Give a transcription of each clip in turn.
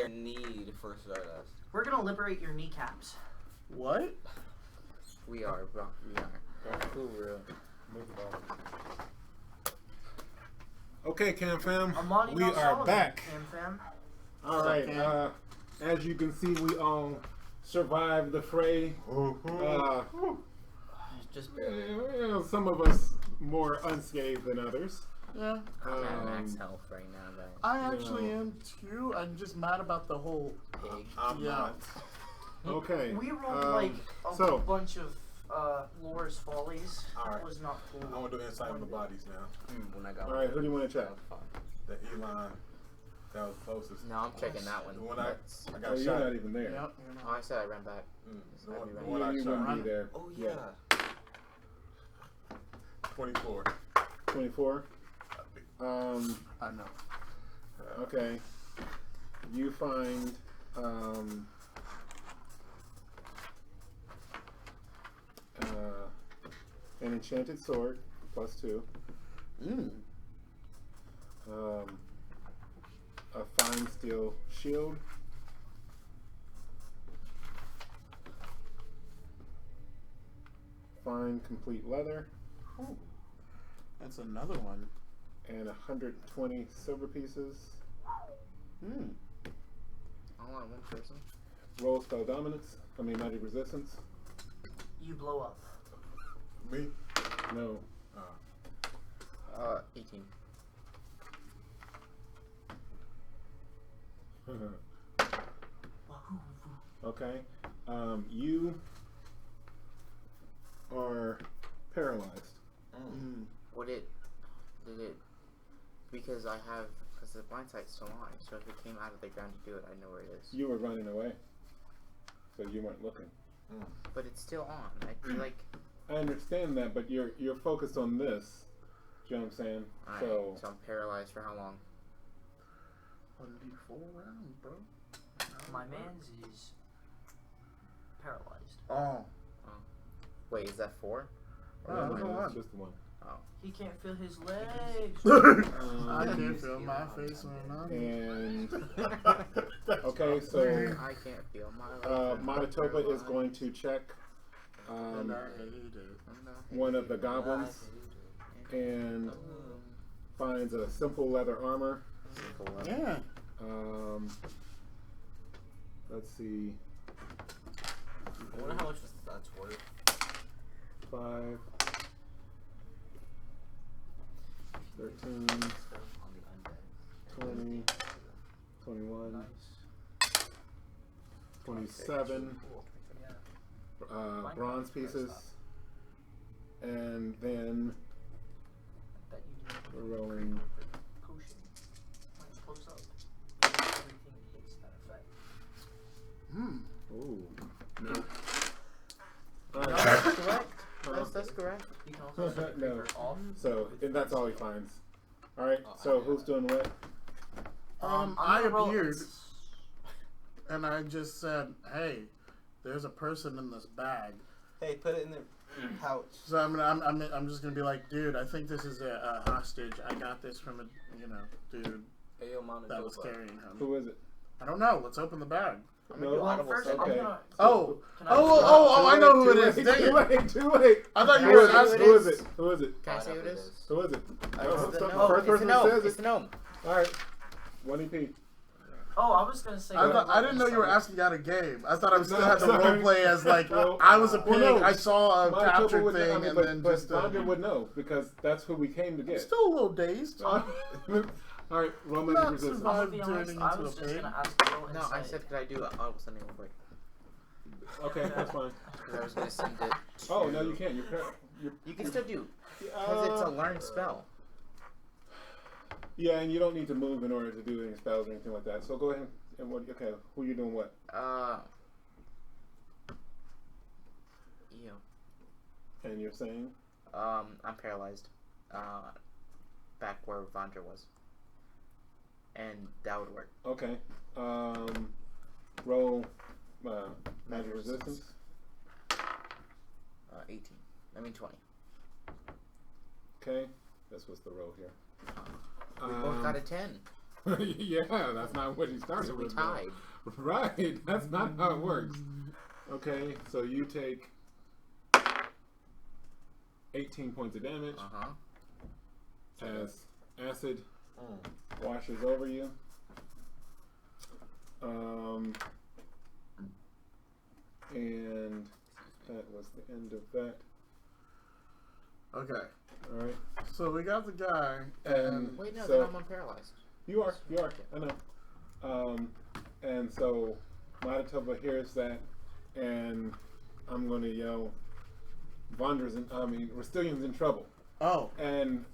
their need for Stardust. We're gonna liberate your kneecaps. What? We are, bro. We are. That's cool, real. Okay, Cam Fam. Amani We are Sullivan, back. Cam Fam. All right. As you can see, we all survived the fray. Just barely. Some of us more unscathed than others. Yeah. I'm at max health right now, guys. I actually am too. I'm just mad about the whole Pig. I'm not. Okay. We rolled like a bunch of Lore's Follies. All right. It was not cool. I want to do Insight on the Bodies now. When I got All right, who do you want to check? That The Elon that was closest. No, I'm checking that one. The one I got Oh, shot. you're not even there. Yep. Oh, I said I ran back. The one I You shot. wouldn't be there. Oh, yeah. 24. 24. I know. Okay. You find an enchanted sword, +2. A fine steel shield. Fine complete leather. Ooh, that's another one. And 120 silver pieces. All on one person. Roll spell dominance. I mean magic resistance. You blow up. Me? No. 18. Okay. You are paralyzed. Did it, because the blind sight's still on, so if it came out of the ground to do it, I know where it is. You were running away, so you weren't looking. But it's still on. I feel like... I understand that, but you're focused on this. Do you know what I'm saying? Alright, So I'm paralyzed for how long? 1d4 rounds, bro. My man's is paralyzed. Oh. Wait, is that 4? no, it's just one. Oh. He can't feel his legs. I can't feel my face when I'm And okay, so I can't feel my legs. Manitoba is going to check one of the goblins and finds a simple leather armor. Yeah. Let's see. I wonder how much that's worth. 5, 13, 20, 21, 27 bronze pieces, and then we're rolling. Potion. When it close up, everything hits that effect. Ooh. Nope. That's correct. That's correct. You can also set No. creeper off. So that's all he finds. All right. So who's doing what? I'm I gonna roll appeared, and I just said, "Hey, there's a person in this bag." Hey, put it in the pouch. So I'm just gonna be like, dude, I think this is a hostage. I got this from a dude that was carrying him. Who is it? I don't know. Let's open the bag. Well, first, I'm Okay. gonna. Oh, Can I know who it is. Dang it. Too late. I thought you were asking. Who is it? Who is it? Can I say who it is? Who is it? It's the First gnome. person that says It's it. the gnome. All right. 1 EP. Oh, I was gonna say. I didn't know you were asking out a game. I thought I was still had to sorry. role play as like Well, I was a pig. well, no. I saw a Manitoba captured would know, thing, and then but just. Vandra would know because that's who we came to get. Still a little dazed. All right. Roman Not resistance. I'm gonna be Turning honest. into I a was just pig? gonna ask Bill and No, say. I said could I do it? I'll send it real quick. Okay, that's fine. Because I was going to send it to... Oh no, you can't. You can still do. Because it's a learned spell. Yeah, and you don't need to move in order to do any spells or anything like that. So go ahead and what? Okay, who are you doing what? You. And you're saying? I'm paralyzed. Back where Vandra was. And that would work. Okay. Roll magic resistance. 18. I mean 20. Okay. That's what's the roll here. We both got a 10. Yeah, that's not what he started We with. tied. Right, that's not how it works. Okay, so you take 18 points of damage as acid washes over you. And that was the end of that. Okay. Alright. So we got the guy, And Wait, no, so then I'm unparalyzed. you are, I know. And so Manitoba hears that, and I'm going to yell, Rasitlian's in trouble. Oh. And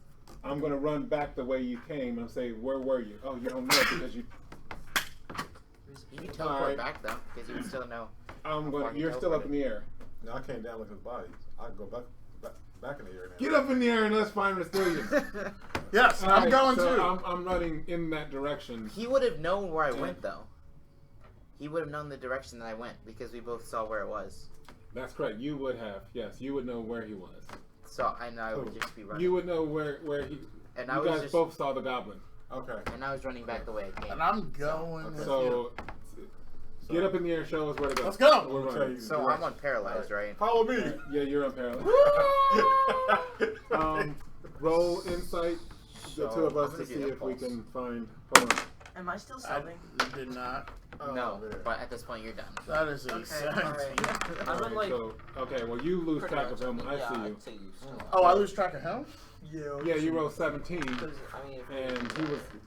I'm going to run back the way you came and say, where were you? Oh, you don't know because you... You can teleport back, though, because you would still know. You're still up in the air. No, I came down with his body. I can go back in the air now. Get up in the air and let's find Rasitlian. Yes, I'm going so to. I'm running in that direction. He would have known where I went, though. He would have known the direction that I went, because we both saw where it was. That's correct. You would have. Yes, you would know where he was. So, and I would just be running. You would know where he... And you guys both saw the goblin. Okay. And I was running back the way I came. And I'm going. So get up in the air and show us where to go. Let's go. We're running. So I'm unparalyzed, right? Follow me. Yeah, you're unparalyzed. Roll insight, the two of us, to see if we can find... Hold on. Am I still subbing? You did not. Oh, No, man. but at this point you're done. That is a Okay, 17. alright. I'm in like. Okay, well you lose track of him. I see you. Oh, I lose track of him? Yeah, you rolled 17, I mean, and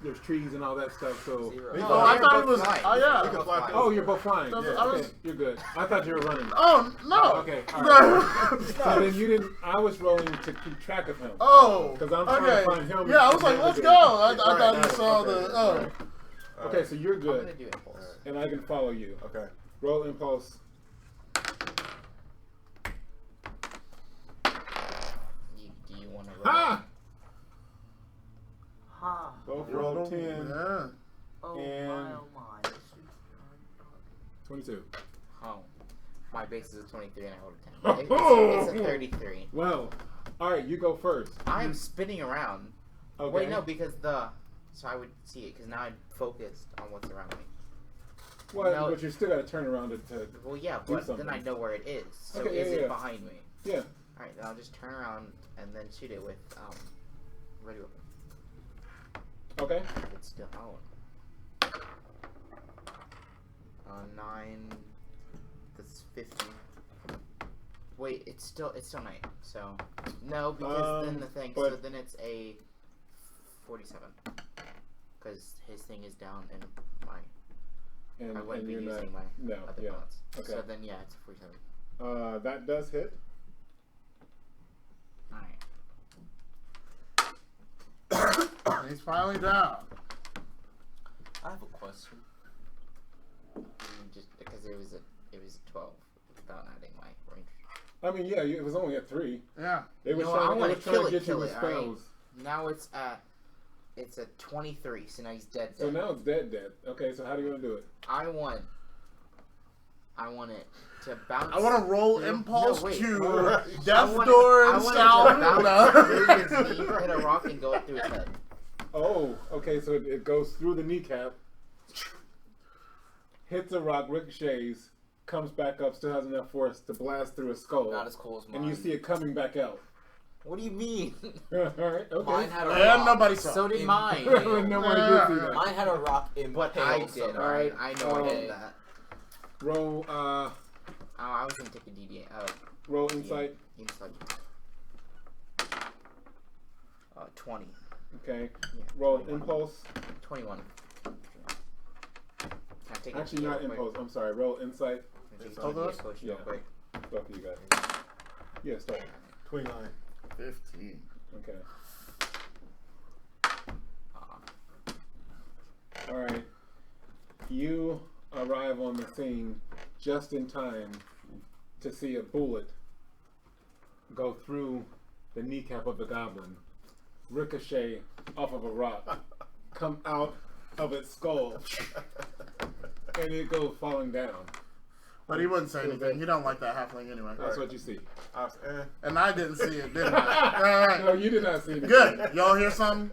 there's trees and all that stuff. So. Oh, I thought it was. flying. Oh, yeah. Oh, you're both flying. Yeah. Okay, you're good. I thought you were running. Oh, no. Okay. All right. So then you didn't. I was rolling to keep track of him. Oh. Because I'm trying to find him. Yeah, I was like, let's go. I thought you saw the. Oh. Okay, so you're I'm good, gonna do impulse. and I can follow you. Okay. Roll impulse. Do you want to roll? Ha! Ha. Both You rolled rolled 10. Yeah. Oh And- my, oh my. 22. Oh. My base is a 23 and I rolled a 10. Oh! It's a 33. Well, all right, you go first. I am spinning around. Okay. Wait, no, because so I would see it, because now I'm focused on what's around me. Well, No. but you still got to turn around to Well, yeah, Do but something. then I know where it is. So Okay, is yeah, it yeah. behind me? yeah. Alright, then I'll just turn around and then shoot it with, ready weapon. Okay. It's still out. 9. That's 15. Wait, it's still 9. So no, because then the thing. So but- then it's a 47. Because his thing is down and my. And, I wouldn't and be you're using not, my no, other yeah. bullets. Okay. So then yeah, it's a 47. That does hit. Alright. He's finally down. I have a question. Just because it was a 12 without adding my range. I mean, yeah, it was only at 3. Yeah. It was No, I trying, wanna it was trying kill to it, get you kill with it, alright? spells. Now it's at 23, so now he's dead. So now it's dead. Okay, so how do you want to do it? I want it to bounce. I want to roll through- impulse no, wait. to I Death want Door it and to Sound. bounce through his knee, hit a rock, and go through his head. Oh, okay, so it goes through the kneecap, hits a rock, ricochets, comes back up, still has enough force to blast through his skull. Not as cool as mine. And you see it coming back out. What do you mean? Alright, okay. Mine had a And rock. nobody saw. So did in- mine. Nobody did see that. Mine had a rock in But I did. Alright, I know I did that. Roll, Oh, I was gonna take a DD. roll insight. Insight. 20. Okay. Yeah, Roll 21. impulse. 21. Can I take Actually, a not impulse. I'm sorry. Roll insight. Hold on. Yeah. Real quick. Both of you guys. Yeah, start. 29. 15. Okay. Alright. You arrive on the scene just in time to see a bullet go through the kneecap of the goblin, ricochet off of a rock, come out of its skull, and it goes falling down. But he wouldn't say anything. He don't like that halfling anyway. That's what you see. And I didn't see it, did I? All right. No, you did not see it. Good. Y'all hear something?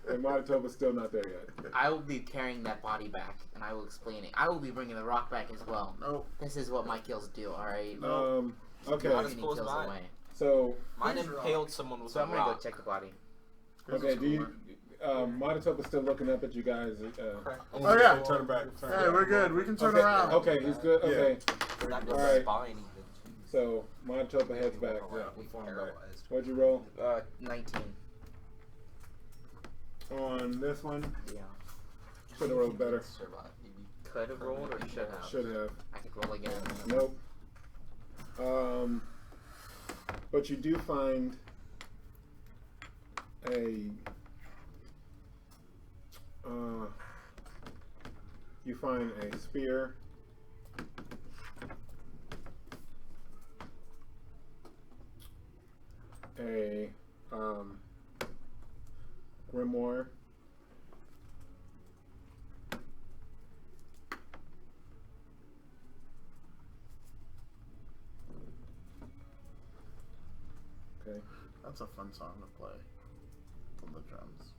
And Manitoba's still not there yet. I will be carrying that body back, and I will explain it. I will be bringing the rock back as well. Nope. This is what my kills do, alright? Okay. Not as Killing cool as kills mine. away. So, Mine impaled someone with So a I'm gonna go rock. check the body. okay, do you... Manitoba's still looking up at you guys. Oh, yeah. Turn it back. Hey, we're good. We can turn Okay, around. okay, he's good. Okay. Not All right. spine even. So, Manitoba heads back. Yeah, we falling back. What'd you roll? 19. On this one? Yeah. Should have rolled better. Survive, maybe. Could have rolled or should have? Should have. I could roll again. Nope. But you do find a spear, a grimoire, okay. That's a fun song to play. On the drums.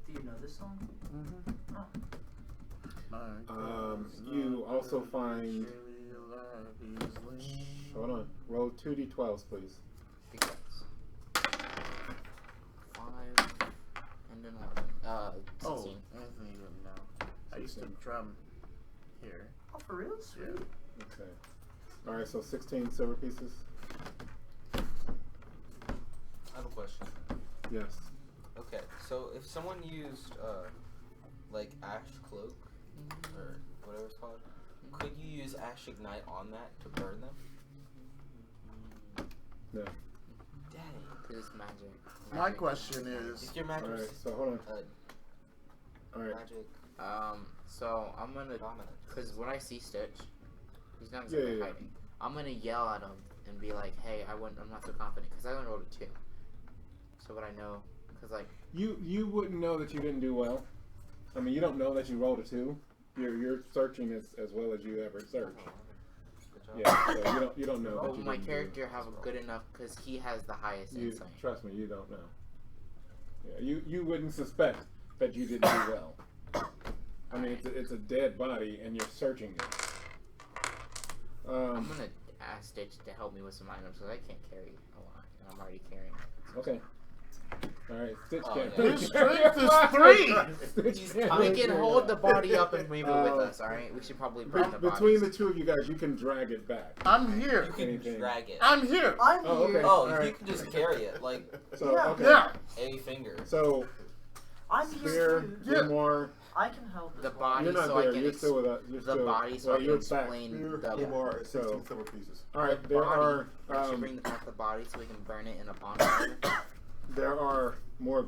Do you know this song? Mm-hmm. Oh. You also find. Hold on. Roll 2d12s, please. Big dice. 5 and an 11. 16. Oh, Anthony didn't know. I used to drum here. Oh, for real? Sweet. Okay. Alright, so 16 silver pieces? I have a question. Yes. Okay, so if someone used, like Ash Cloak, or whatever it's called, could you use Ash Ignite on that to burn them? No. Dang. This is magic. My question is, If your magic Alright, so hold on. Alright. magic So I'm gonna, dominant. cause when I see Stitch, he's not Yeah, exactly yeah. hiding. I'm gonna yell at him and be like, "Hey, I'm not so confident," cause I only rolled a 2. So what I know, cause like You wouldn't know that you didn't do well. I mean, you don't know that you rolled a 2. You're searching as well as you ever search. Good job. Yeah, so you don't know that oh, you my didn't character have a good enough, cause he has the highest do. insight. Trust me, you don't know. Yeah, you wouldn't suspect that you didn't do well. I mean, it's a dead body, and you're searching it. I'm gonna ask Stitch to help me with some items, cause I can't carry a lot, and I'm already carrying it. Okay. Alright, Stitch Oh, can't. yeah. his strength is 3! Stitch can't We really can carry hold it. the body up and move it with us, alright? We should probably burn the body. Between the two of you guys, you can drag it back. I'm here. You can Anything. drag it. I'm here. I'm Oh, here. okay. Oh, you Alright. can just carry it, like So, Yeah. okay. Yeah. a finger. So, I'm spear, here too. Yeah. grimoire. I can help as The well. body, You're not so I there. can You're still with us. You're the still, body, so well, I can you're back. explain the Two more, 16 So- silver pieces. Alright, the there body. are We should bring back the body so we can burn it in a bonfire. there are more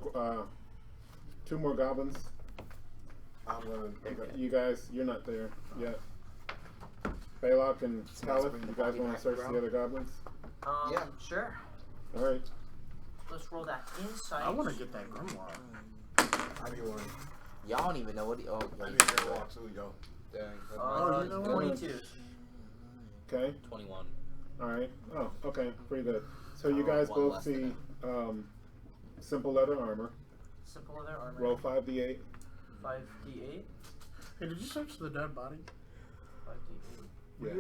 2 more goblins. I'm gonna. You guys, you're not there yet. Belac and Someone's Kaliff, bring the you guys body want back, to search bro? the other goblins? Yeah. Sure. Alright. Let's roll that insight. I want to get that grimoire. I need one. Y'all don't even know what he. Oh, I wait. need a grimoire too, yo. Dang. Oh, you know what? 22. Okay. 21. Alright. Oh, okay. Pretty good. So you I guys rolled one both less see than simple leather armor. Simple leather armor. Roll 5d8. 5d8. Hey, did you search the dead body? 5d8. Yeah.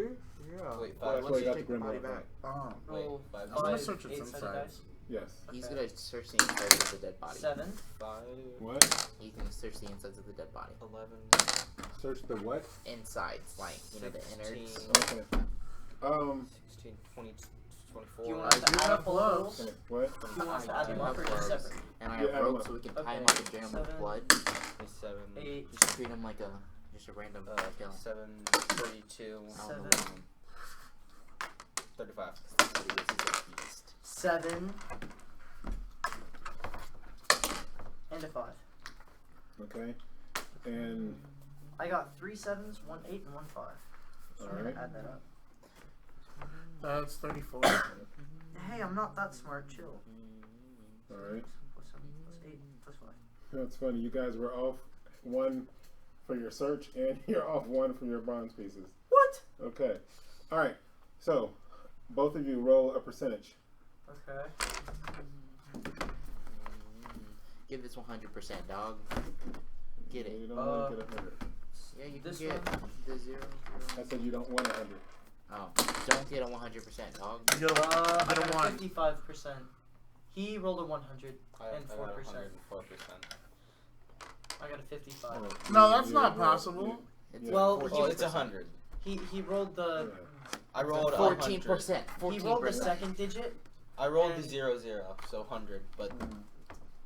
Yeah. Wait, Well, five. that's why you got the take the body grimoire back. back. Oh. Roll Wait, I'm gonna 5, search its 8-sided inside. dice. Yes. He's Okay. gonna search the insides of the dead body. 7. 5. What? He can search the insides of the dead body. 11. Search the what? Insides, like, you know, the innards. 16. Okay. 16, 20, 24. Do you want us I to do add have up all gloves. those? Okay. What? Do you want us to I add them do up or have just gloves. separate? And I Yeah, have I don't ropes know. so we can tie him Okay, up and jam him with 7. blood. 27. 8. Just treat him like just a random kill. 7, 32, I don't know 7. what I mean. 35. That's what he is, he's a beast. 7. And a 5. Okay. And I got 3 7s, 1 8, and 1 5. So I'm Alright. gonna add that up. That's 34. Hey, I'm not that smart. Chill. alright. Plus 7, plus 8, plus 5. That's funny. You guys were off 1 for your search, and you're off 1 for your bronze pieces. What? Okay. Alright. So, both of you roll a percentage. Okay. Give this 100%, dog. Get it. You don't want to get 100. Yeah, you can This get one? the 0. I said you don't want 100. Oh, don't get a 100%, dog. You get a, I get got a a 1. 55%. He rolled a 100 and I 4%. got 104%. I got a 55. Oh, No, that's you not roll- possible. It's Yeah. Well, Oh, it's 100. He rolled the I rolled 14%. 14%. he rolled the second digit. I rolled and- the 00, so 100, but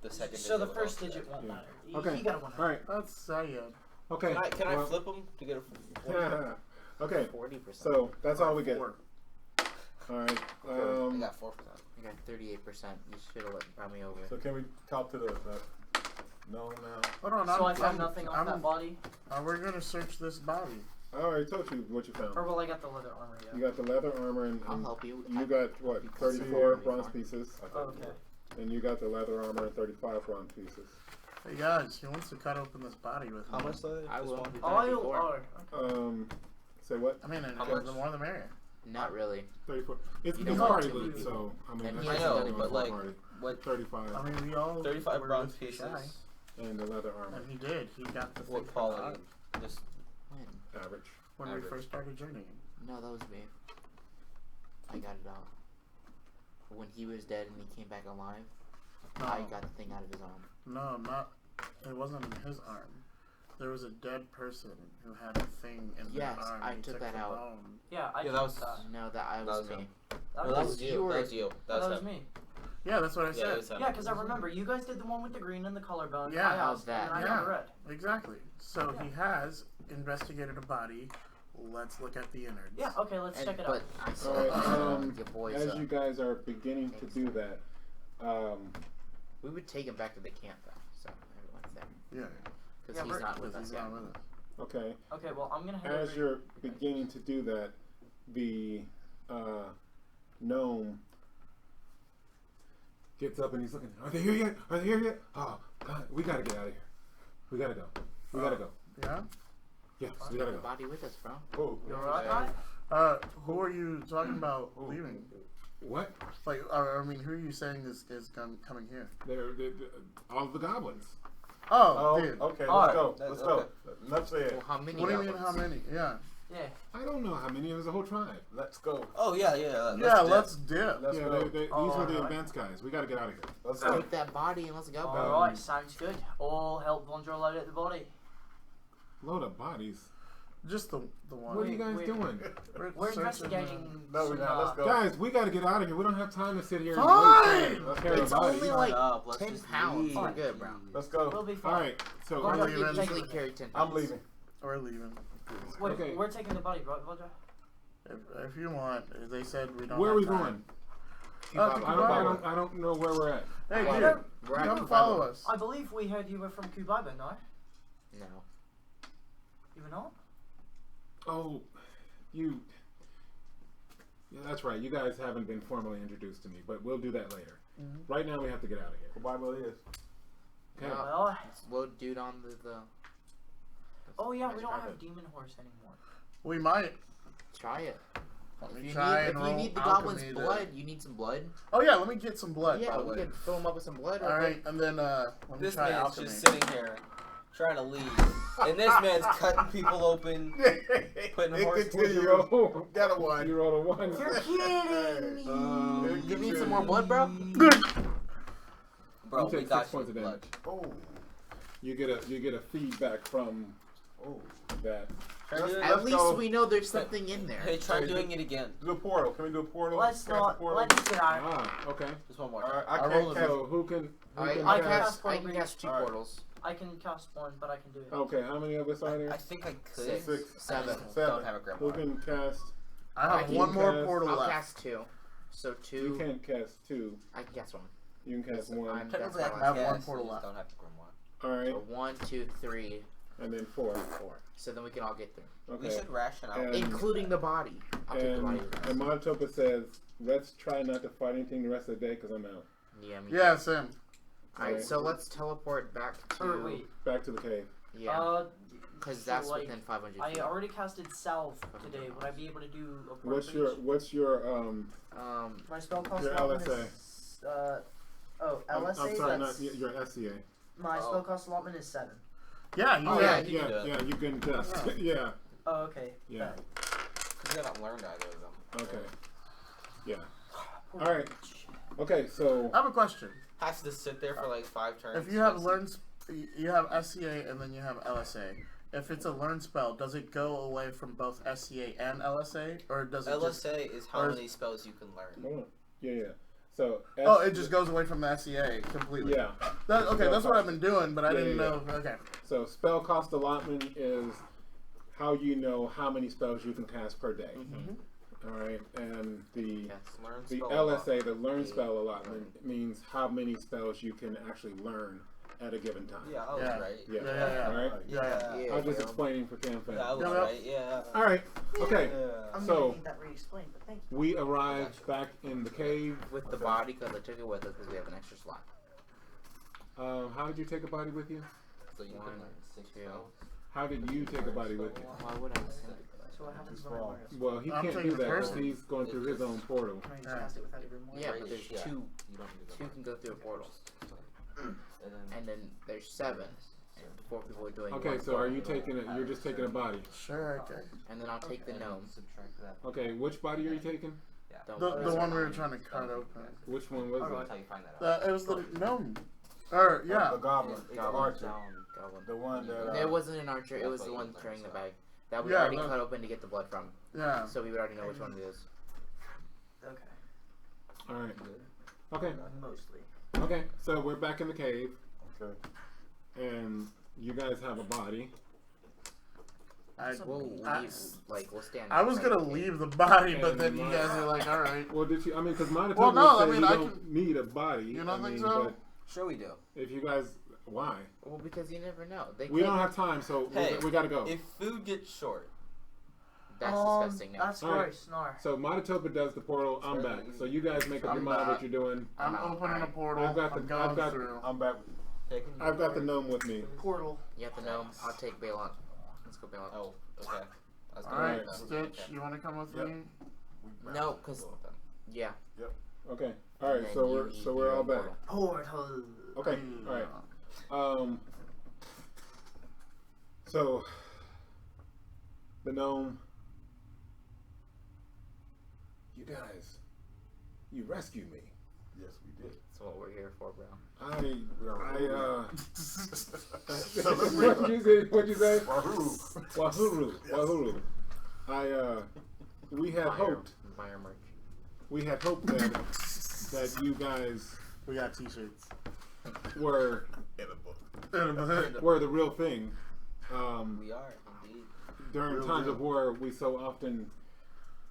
the second So the digit was first also digit there. won't Yeah. matter. Okay. He got a 100. All right. That's sad. Okay. Can I well, flip them to get a okay. 40%. So that's all we get. 4. All right. I got 4%. I got 38%. You should have brought me over. So can we talk to the no now? Hold on. So I found nothing off that body. We're gonna search this body. I already told you what you found. Or well, I got the leather armor. You Yeah. got the leather armor and I'll help you. you got what? Because 34 you're bronze really pieces, Oh, okay. and you got the leather armor and 35 bronze pieces. Hey guys, he wants to cut open this body with me. How much leather? I Just will. one? We've done it before. Okay. Say what? I mean, How the much? more the merrier. Not really. 34. It's You he's don't party want to loot, be- so I mean And that's he I hasn't know, done it but like, party. what? 35 I mean, we all 35 were bronze this pieces. guy, and the leather armor, and he did. He got the thing What from quality? God Just When? average. when we Average. first started journeying. No, that was me. I got it out. When he was dead and he came back alive, No, I got the thing out of his arm. no, not. It wasn't in his arm. There was a dead person who had a thing in Yes, their arm. I He took that the out. bone. Yeah, I Yeah, took that was- that. No, that was was me. him. That no, was, that was you. you That was you. that was him. me. Yeah, that's what I Yeah, said. it was him. Yeah, because I remember you guys did the one with the green and the collarbone. Yeah, I how's asked, that? And I Yeah. got red. Exactly. So Yeah. he has investigated a body. Let's look at the innards. Yeah. Okay, let's And- check it but out. I saw All right. your boys. As you guys are beginning to do that, We would take him back to the camp though, so everyone's there. Yeah. Because Yeah, he's we're- not with Because us he's yet. not with us. okay. Okay, well I'm gonna head As over. you're beginning to do that, the gnome gets up and he's looking. Are they here yet? Are they here yet? Oh God, we gotta get out of here. We gotta go. We gotta go. Yeah. Yes, we Take gotta the go. body with us, bro. Oh, You alright? Who are you talking about leaving? What? Like, I mean, who are you saying is coming here? They're all the goblins. Oh, oh, dude. okay, Alright, let's go. Let's go. Enough said. Well, how many? What do you mean? goblins? How many? Yeah. Yeah. I don't know how many. It was a whole tribe. Let's go. Oh yeah. Yeah. Let's dip. Let's yeah, go. these Oh, were the alright. advanced guys. We gotta get out of here. Let's go. Take that body and let's go, bro. Alright, sounds good. All help Vandra load at the body. Load of bodies. Just the one. What are you guys wait. doing? We're searching investigating. No, we're some, not. Let's go. Guys, we gotta get out of here. We don't have time to sit here and Fine! wait for It's bodies. only Shut like up, let's 10 just pounds. leave. We're good, bro. Let's go. We'll be fine. Alright, so Well, We're no, leaving. you Technically carry 10 I'm pounds. leaving. We're leaving. Wait, Okay. we're taking the body, right, Vandra? If you want, they said we don't. where are have we time. going? Oh, I don't know where we're at. Hey, Well, dude, we're at come Kubai. follow us. I believe we heard you were from Kubai, no? No. You were not? Oh, you. Yeah, that's right. You guys haven't been formally introduced to me, but we'll do that later. Right now, we have to get out of here. The Bible is. Okay. No. Well, Well, dude, on the oh yeah, we don't Describe have it. demon horse anymore. We might. Try it. Let If me you try need, and if you roll need the alchemy goblin's to- blood, you need some blood. Oh yeah, let me get some blood. Yeah, by the we way. can fill him up with some blood. All right, and then let me This try man's alchemy. just sitting here trying to leave, and this man's cutting people open, putting horse. You Got a one. You rolled a 1. You're kidding me! You need some more blood, bro? Bro, You take we got 6 points of you damage. blood. Oh. You get a feedback from Oh. that. Try doing- At least go. we know there's something in there. Hey, try doing it again. Do a portal. Can we do a portal? Let's Cast a not. portal? Let's get out. Ah, okay. Just one more. Alright, I I can't rolled a cast. So who can? I I can cast cast. I can portal. cast 2 Alright. portals. I can cast one, but I can do it. Okay, how many of us are there? I think I could. 6, Six. 7. I just Seven. don't have a grip Who bar. can cast? I have can one more cast- portal I'll left. cast 2. So 2. You can't cast 2. I can cast 1. You can cast Yes, 1. I'm- Technically, That's I my can last one cast, portal I just left. don't have the grimoire. All right, So 1, 2, 3, and then 4. 4. So then we can all get through. Okay. We should ration out. And- Including the body. I'll take the body with us. And Monotopa says, "Let's try not to fight anything the rest of the day because I'm out." Yeah, me Yeah, Sam. Alright, Alright. so let's teleport back to. Or wait. Back to the cave. Yeah. Because so, that's like, within 500 I feet. already casted salve today. Would I be able to do a part What's of your each? What's your My spell cost your level LSA? is, LSA. I'm sorry, that's not your SCA. My spellcast allotment is 7. Yeah, you can just yeah. Oh, okay. Yeah. Because you haven't learned either of them. Okay. Yeah. All right. Okay, so I have a question. Has to sit there for like 5 turns. If you have you have SCA and then you have LSA. If it's a learn spell, does it go away from both SCA and LSA, or does it LSA is how many spells you can learn. hold on. Yeah. So it just goes away from the SCA completely. Yeah. That's what I've been doing, but I didn't know. Okay. So spell cost allotment is how you know how many spells you can cast per day. Mm-hmm. All right, and the spell LSA, the learn spell allotment, means how many spells you can actually learn at a given time. Yeah, I was right. Yeah. All right. Yeah. I was just explaining for Cam Fan. Yeah, I was right. Yeah. All right. Okay. I'm So gonna need that re-explained, but thank you. we arrived back in the cave. With the body, because I took it with us because we have an extra slot. How did you take a body with you? So you can learn 6 spells. How did you take a body with you? Why would I say So what happens when I learn it? Well, he I'm can't taking do that because person. he's going through his own portal. Can I just cast it without EverMore? Yeah, but there's Yeah. two. You don't need to Two can go through a portal. And then And then there's 7. And 4 people are doing Okay, one so are portal. you taking it? You're just taking a body. Sure. Okay. And then I'll take the gnome. subtract that. Okay, which body are you taking? Don't The worry. one we were trying to cut open. Which one was That's it? how you find that out. It was the gnome. Or The goblin, the archer, Goblin. the one that. It wasn't an archer, it was That's the why one you learn carrying the stuff. bag. That we Yeah, already no. cut open to get the blood from. Yeah. So we would already know which one it is. Okay. All right. Okay. Mostly. Okay. So we're back in the cave, Okay. and you guys have a body. We'll stand. I was gonna leave the body, but then you guys are like, all right. Well, did you? I mean, because Manitoba Well, no, said I mean, you I don't need a body. You don't I think mean, so? But Sure we do. if you guys, why? Well, because you never know. They We could- don't have time, so Hey, we gotta go. If food gets short, That's disgusting now. That's All right. gross. Snar. So Manitoba does the portal. I'm back. So you guys make up your I'm mind what back. you're doing. I'm out. opening a portal. I've got I'm the- going I've got- through. I'm back. I've got the gnome with me. Portal. You have to know. I'll take Belac. Let's go Belac. oh, okay. I was All gonna right, write that. Stitch, Okay. you want to come with Yep. me? No, because yeah. Okay. All right. And So you we're need we're your all back. portal. Portal. Okay. All right. So the gnome. You guys, you rescued me. Yes, we did. That's what we're here for, bro. What'd you say? Wahuru. Wahuru. We had hoped Fire merch. that you guys We got t-shirts. were In a book. were the real thing. We are, indeed. During Real times deal. of war, we so often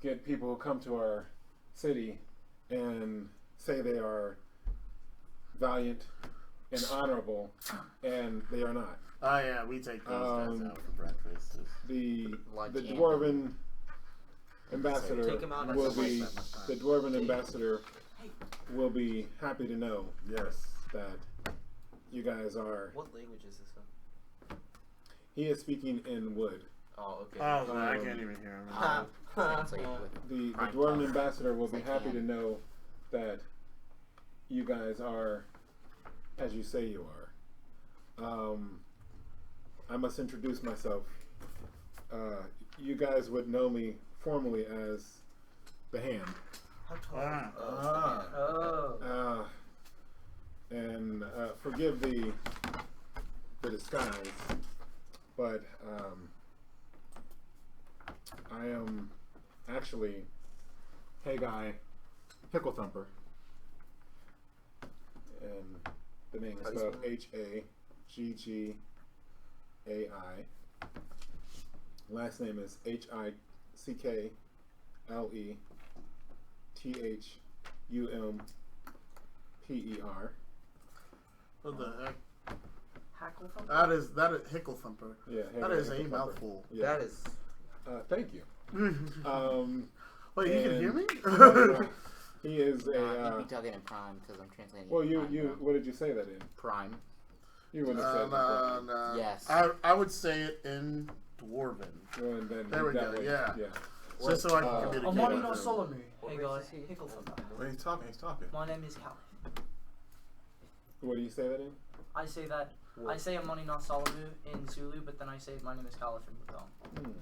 get people who come to our city and say they are valiant and honorable, and they are not. Oh yeah, we take those guys out for breakfast. The Lunch the and dwarven ambassador Take 'em out and will don't waste be that much time. the dwarven ambassador will be happy to know Yes. that you guys are. What language is this in? He is speaking in wood. Oh, okay. Oh, I can't even hear him. Translate with The Prime dwarven time. ambassador will be Like happy him. to know that you guys are as you say you are. I must introduce myself. You guys would know me formally as the Hand. How tall? Ah. Oh. And forgive the disguise, but I am actually Haggai Pickle Thumper, and the name is spelled Hagggai. Last name is Hicklethumer. What the heck? Hackle thumper? That is Hickle Thumper. Yeah, That Haggai is a Pickle Thumper. mouthful. Yeah. That is. Thank you. Wait, you can hear me? He is You'd a. be talking in prime because I'm translating. Well, in you prime, bro. what did you say that in? Prime. You would have said that. No. Yes. I would say it in Dwarven. Well, and then There we that go, way, yeah. Yeah. Just so I can communicate. Amani with no him. Solomon. What Hey race guys, is he? Hickle thumper. Well, he's talking. My name is Kaliff. What do you say that in? I say that. I say Amoni na Salamu in Zulu, but then I say my name is Kaliff in Woodong.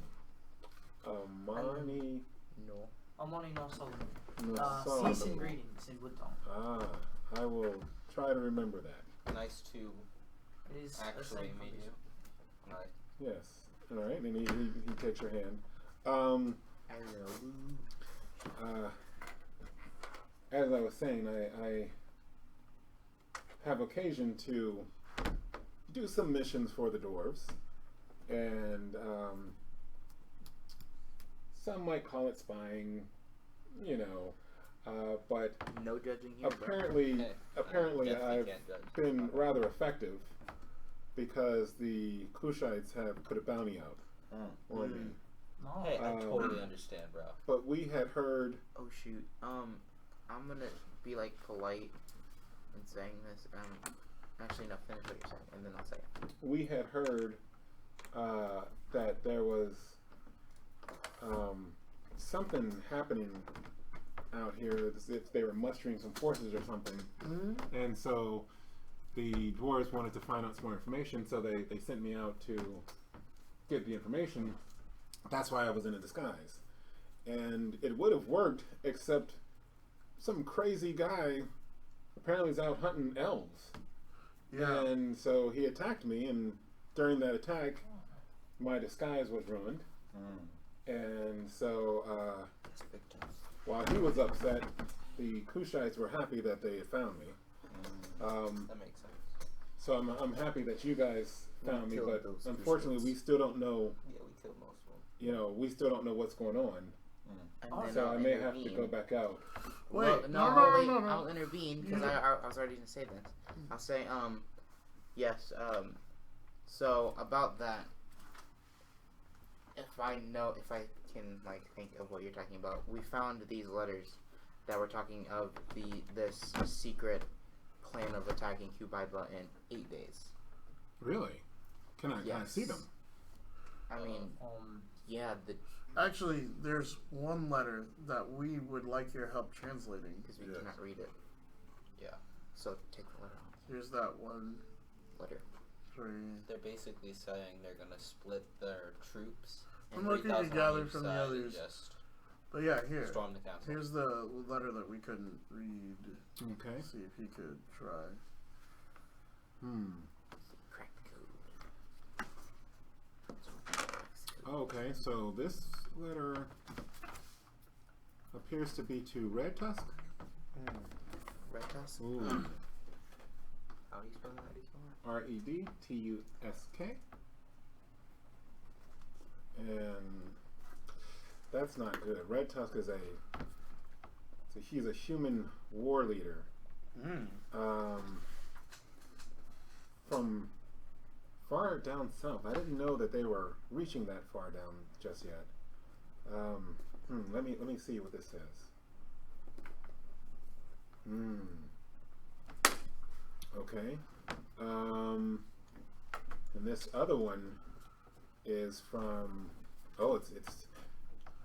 Amani. No. Amoni na Salamu. No, Cease and greetings in Woodong. Ah, I will try to remember that. Nice to It is actually meet you. Nice. Yes. All right, and he takes your hand. As I was saying, I have occasion to do some missions for the dwarves, and some might call it spying, you know, but No judging here. apparently Definitely I've can't judge. been rather effective because the Kushites have put a bounty out on me. No. Hey, I Um, totally understand, bro. But we had heard. Oh shoot. I'm gonna be like polite in saying this. Actually, no. Finish what you're saying, and then I'll say it. We had heard that there was something happening out here, as if they were mustering some forces or something. And so the dwarves wanted to find out some more information, so they sent me out to get the information. That's why I was in a disguise. And it would have worked, except some crazy guy apparently is out hunting elves. Yeah. And so he attacked me, and during that attack, my disguise was ruined. And so while he was upset, the Kushites were happy that they had found me. That makes sense. So I'm happy that you guys found me, killed but those unfortunately Kushites. we still don't know. Yeah, we killed most of them. You know, we still don't know what's going on. And Oh, then So I'll I may have to intervene. go back out. Wait, Well, no. I'll intervene because I was already gonna say this. I'll say yes. So about that, if I can like think of what you're talking about, we found these letters that were talking of this secret plan of attacking Cubaidla in 8 days. Really? Can I Yes. see them? I mean, yeah, Actually, there's one letter that we would like your help translating. because we cannot read it. Yeah. So take the letter off. Here's that one. Letter. They're basically saying they're gonna split their troops. I'm looking to 3,000 on gather each from the side and others. Just But yeah, here. storm the castle. Here's the letter that we couldn't read. Okay. See if you could try. Crack the code. Okay, so this letter appears to be to Red Tusk. Red Tusk. Ooh. How do you spell that? Redtusk. And that's not good. Red Tusk is he's a human war leader. From far down south. I didn't know that they were reaching that far down just yet. Let me see what this says. Okay. And this other one is from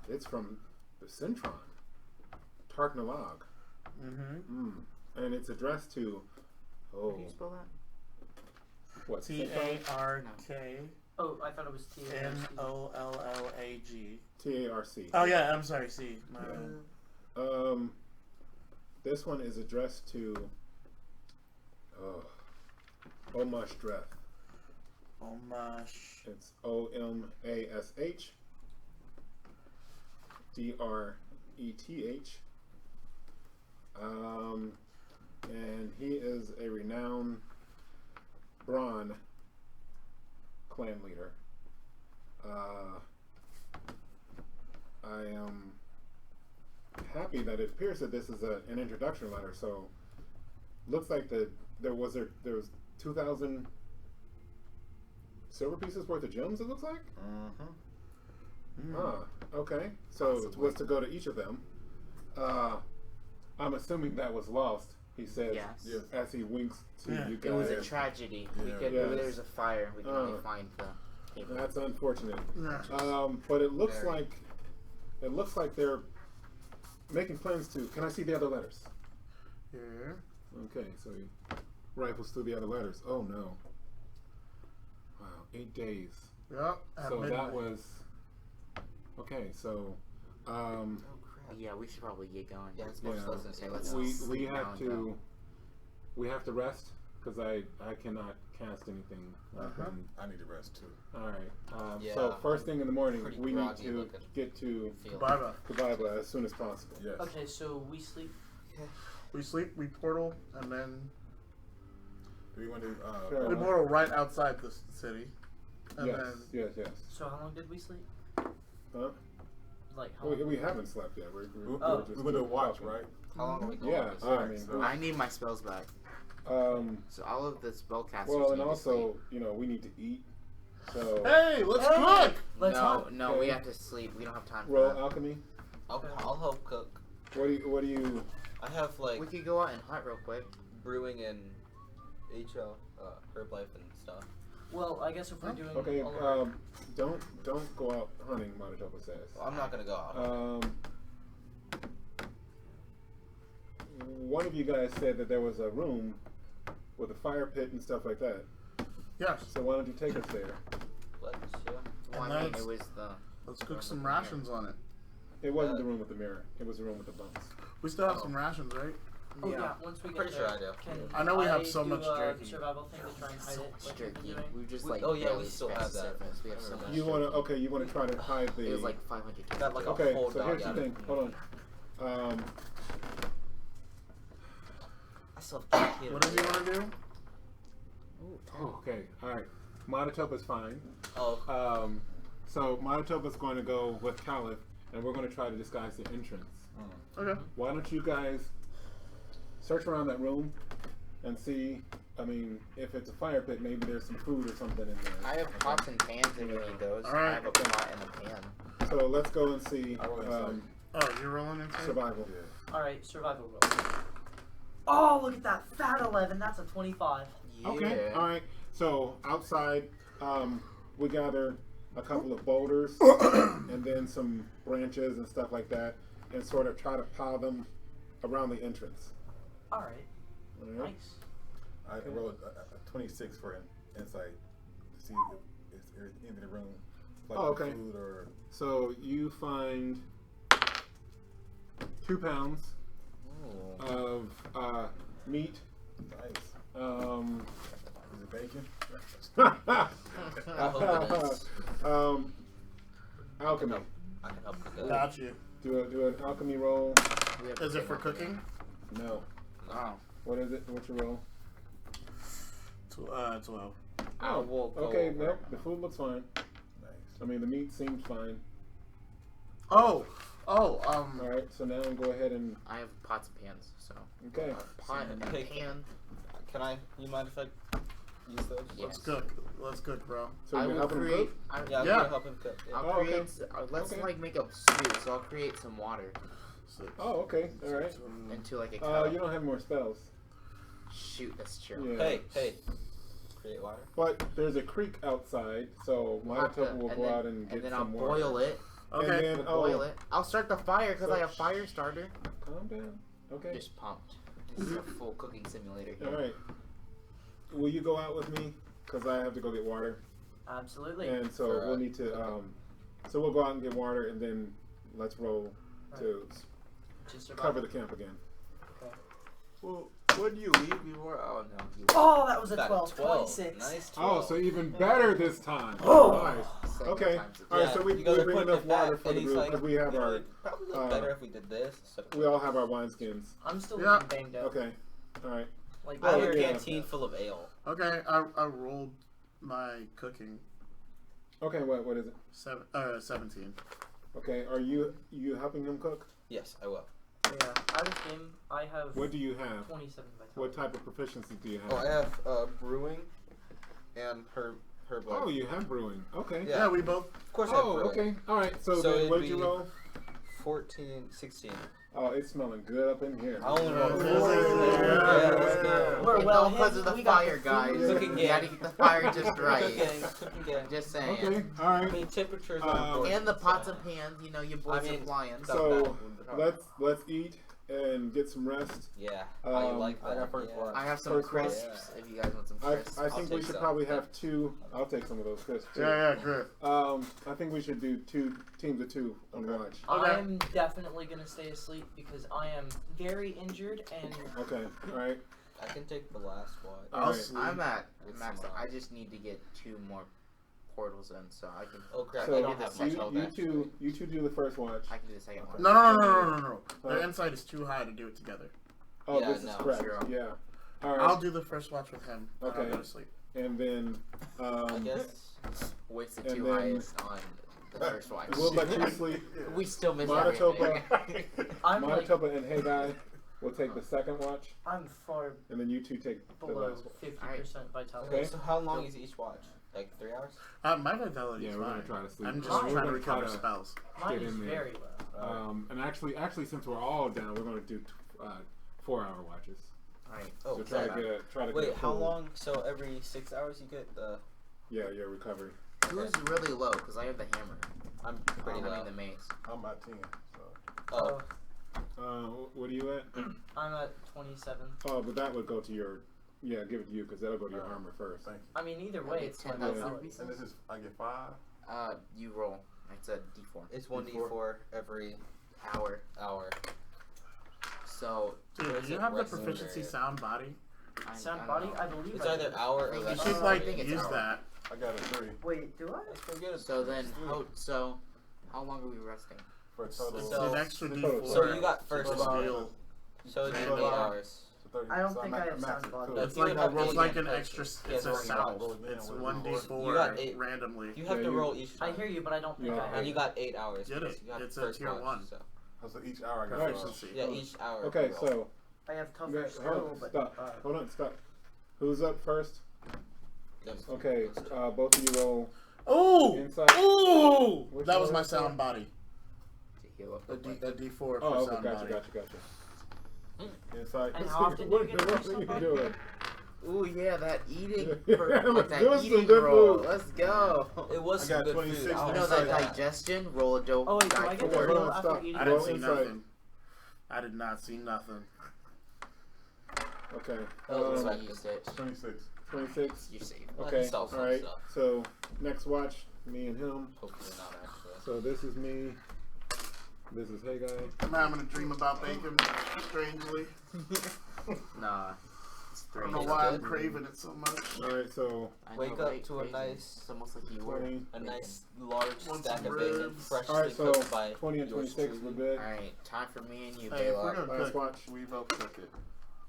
it's from the Centron, Tarknalag. And it's addressed to How do you spell that? what? T-A-R-K-N-O-L-L-A-G. Oh, I thought it was TARC. Oh yeah, I'm sorry. C. My bad. This one is addressed to Omash Dreth. Omash. It's OMASH DRETH. And he is a renowned Braun clan leader. I am happy that it appears that this is an introduction letter. So looks like there was 2,000 silver pieces worth of gems. It looks like. Okay. So it was to go to each of them. I'm assuming that was lost. He says Yes. as he winks to you guys. It was a tragedy. We could. Yes. There's a fire. We can only find the paper. That's unfortunate. Yeah. But it looks like they're making plans to. Can I see the other letters? Here. Okay, so rifles through the other letters. Oh no. Wow, 8 days. Yep. At So midnight. that was okay. So, Yeah, we should probably get going. Yeah, it's yeah, much less than saying let's we sleep now have and to go. we have to rest because I cannot cast anything. I need to rest too. All right. Yeah, So first thing in the morning, pretty we need groggy to looking. get to feel. Bye-bye. Kabaiba as soon as possible. Yes. Okay, so we sleep. We sleep, we portal, and then Do we want to? Sure. we portal right outside the city. And Yes, then yes. So how long did we sleep? Huh? Like how long? We haven't slept yet. We're Oh. just we want to watch, talking. right? How long are we going? Yeah. This? I mean, so- I need my spells back. um. So all of the spellcasters Well, and need to also, we need to eat. So hey, let's Hey! cook. Let's no, Okay. we have to sleep. We don't have time for roll that. alchemy. I'll help cook. What do you? I have like We could go out and hunt real quick. brewing and HL, herb life and stuff. Well, I guess if we're doing Okay. all of our- Don't go out hunting. Manitoba says. Well, I'm not gonna go out. One of you guys said that there was a room with a fire pit and stuff like that. Yes. So why don't you take us there? Let's Well, And I mean, that's- it was the. Let's cook some rations on it. It wasn't the room with the mirror. It was the room with the bunks. We still have some rations, right? Oh yeah, once we get Pretty there, sure I do. can I know we have so do much a jerky. survival thing to try and hide So it, much like you've been jerky. doing. We just We- like. oh, yeah, we barely still scratched have the that. surface. We have so Remember much. that. You wanna try to hide the. It was like 500. Got like a Okay, whole so dog here's the out thing. of Hold on. I still have jerky. Whatever you want to do. Okay. All right. Manitoba's fine. Oh, So Manitoba's going to go with Kaliff, and we're going to try to disguise the entrance. Okay. Why don't you guys search around that room and see? I mean, if it's a fire pit, maybe there's some food or something in there. I have pots and pans if you need those. All right. I have a pot and a pan. So let's go and see I roll inside. Oh, you're rolling into it? survival. Yeah. Alright, survival roll. Oh, look at that fat 11. That's a 25. Okay. All right. So outside, we gather a couple of boulders and then some branches and stuff like that, and sort of try to pile them around the entrance. Alright, All right. nice. I rolled a 26 for insight to see if there's anything in the room, like Oh, okay. food or. So you find 2 pounds of meat. Nice. Is it bacon? I hope it is. Alchemy. I can help cook it. Got you. Do an alchemy roll. We have Is to it for take one. cooking? No. Oh. What is it? What's your roll? 12. I will go Okay, over. nope. The food looks fine. Nice. I mean, the meat seems fine. Oh, All right, so now go ahead and I have pots and pans, so. okay. A pot and a Hey, pan. You mind if I use those? let's Yes. cook. Let's cook, bro. So I you're will helping him create. cook? Yeah, I'm Yeah. gonna help him cook. Yeah. I'll Oh, okay. create. Let's Okay. like make a stew. So I'll create some water Oh, okay. All right. into like a cup. You don't have more spells. Shoot, that's true. Yeah. Hey. Create water. But there's a creek outside, so We'll have Manitoba to- will and go then- out and get And then some I'll water. boil it. Okay. And then, Boil it. I'll start the fire because I have So- fire starter. Calm down. Okay. Just pumped. This is a full cooking simulator here. All right. Will you go out with me? Because I have to go get water, Absolutely. and so For, we'll need to. So we'll go out and get water, and then let's roll to Just cover survival. the camp again. Well, when do you leave before? Oh no. Oh, that was a Got 12. 26. Nice 12. Oh, so even better this time. Oh. Nice. Second Okay. time's a All right. Yeah, So we you guys are bring putting enough it back, water for and the he's group like, because we have you know, our. it'd probably look uh, better if we did this. So We all have our wineskins. I'm still Yeah. looking banged up. Okay. All right. Like, I have Oh, a yeah. canteen full of ale. Okay, I rolled my cooking. Okay. What is it? 17. Okay. Are you helping him cook? Yes, I will. yeah, out of him, I have What do you have? 27 by What type of proficiency do you have? Oh, I have brewing and herb life. Oh, you have brewing. Okay. Yeah. Yeah, we both. Of course I have Oh, brewing. okay. All right. So, So then it'd what did you be- roll? 14, 16. Oh, it's smelling good up in here. I only rolled Yeah, 4. yeah, let's go. We're It's well all because hit. of the We got fire, the guys. food. Cooking You game. gotta get the fire just right. Cooking game. Just saying. Okay. All I right. mean, temperatures Um, are important. And the pots so- and pans, you know, your boys I mean, are flying. Stop So that. let's eat and get some rest. Yeah, I like that. I got first yeah. watch. I have some First one. crisps if you guys want some I crisps. think we take should some. probably have two. I'll take some of those crisps too. Yeah, good. I think we should do two teams of two on Okay. watch. I'm definitely gonna stay asleep because I am very injured and Okay, all right. I can take the last one. I'll Alright. sleep. I'm at With max. some, I just need to get 2 more portals in, so I can. Oh crap! So I don't have much you, health you actually. two do the first watch. I can do the second one. No. Oh. Their insight is too high to do it together. Oh, Yeah, this is no, correct. sure. Yeah. All I'll right. do the first watch with him. And Okay. I'll go to sleep. And then I guess. What's the And 2 then- highest on the first one? we'll let you sleep. We still missed Manitoba, everything. I'm like Manitoba and Haggai will take the second watch, I'm far and then you two take the below last one. 50% vitality. Okay. So how long is each watch? Like 3 hours? My vitality Yeah, is we're fine. gonna try to sleep. I'm just We're trying to gonna try recover to- spells. Mine Get is in there. very low. And actually, since we're all down, we're gonna do 4-hour watches. Alright. Oh, So try to get wait, a how full- long? So every 6 hours you get the. Yeah, your recovery. Who's really low? Because I have the hammer. I'm pretty I low. mean the mace. I'm at 10. So. Oh, What are you at? I'm at 27. Oh, but that would go to your. Yeah, give it to you because that'll go to your armor first. Thank I mean, either way, Okay, it's my 10,000 vitality. you. And this is, I get 5. You roll. It's a D4 it's 1d4 every hour. hour. So Dude, Where's do you it? have the Where's the proficiency area? sound body? Sound I body? don't I know. believe It's I either do. hour or You You less. should I like think it's use hour. that. I got a 3 Wait, do I? That's pretty good. So then, how long are we resting? for a total It's So- an extra So D4. So you got first to watch. steal. So it's So 8 about- hours. So 30. I don't so think I'm I at have max sound at body. 2. It's You like have it's eight like in an person. extra. Yeah, It's a roll it sound. roll it down It's with 1d4 You got 8. randomly. You have Yeah, to you- roll each I time. hear you, but I don't think Yeah. I have. And you got 8 hours. Get because it. You got It's a first tier watch, 1. So. So each hour I got Alright. 12. Proficiency. Yeah, each hour. Okay, you roll. so I have you tougher guys, skill, but stop. Hold on, stop. Who's up first? Yep. Okay, both of you roll Ooh! inside. Ooh! Which That one was my was that? sound body. To heal up A the blank. D4 for Oh, okay, sound gotcha. body. Inside. And how often do you get The to one do thing you can something? do it. Ooh, yeah, that eating. Yeah, Like that let's do some eating good roll. food. Let's go. It was I some got good 26 food. I'll You know minutes. say that Inside. digestion? Roll a dope. Oh wait, do die I get for to it. hold roll on, after stop. eating? I Roll didn't see insight. nothing. I did not see nothing. Okay. Oh, That's why Um, you used it. 26. 26. You're safe. Okay. He saw some All right. stuff. So next watch, me and him. Hopefully not actually. So this is me. This is Hey Guy. I'm having a dream about bacon, strangely. Nah. It's I don't 3. know It's why I'm good. craving it so much. All right. So I know, Wake up right? to a Crazy. nice- It's almost like you were. 20. A bacon. nice large Want stack some of bacon, ribs? freshly all right. So cooked by 20 and yours 26. We're truly. good. Alright, time for me and you, Hey, if we're Belac. gonna Last cook, watch. we both cook it.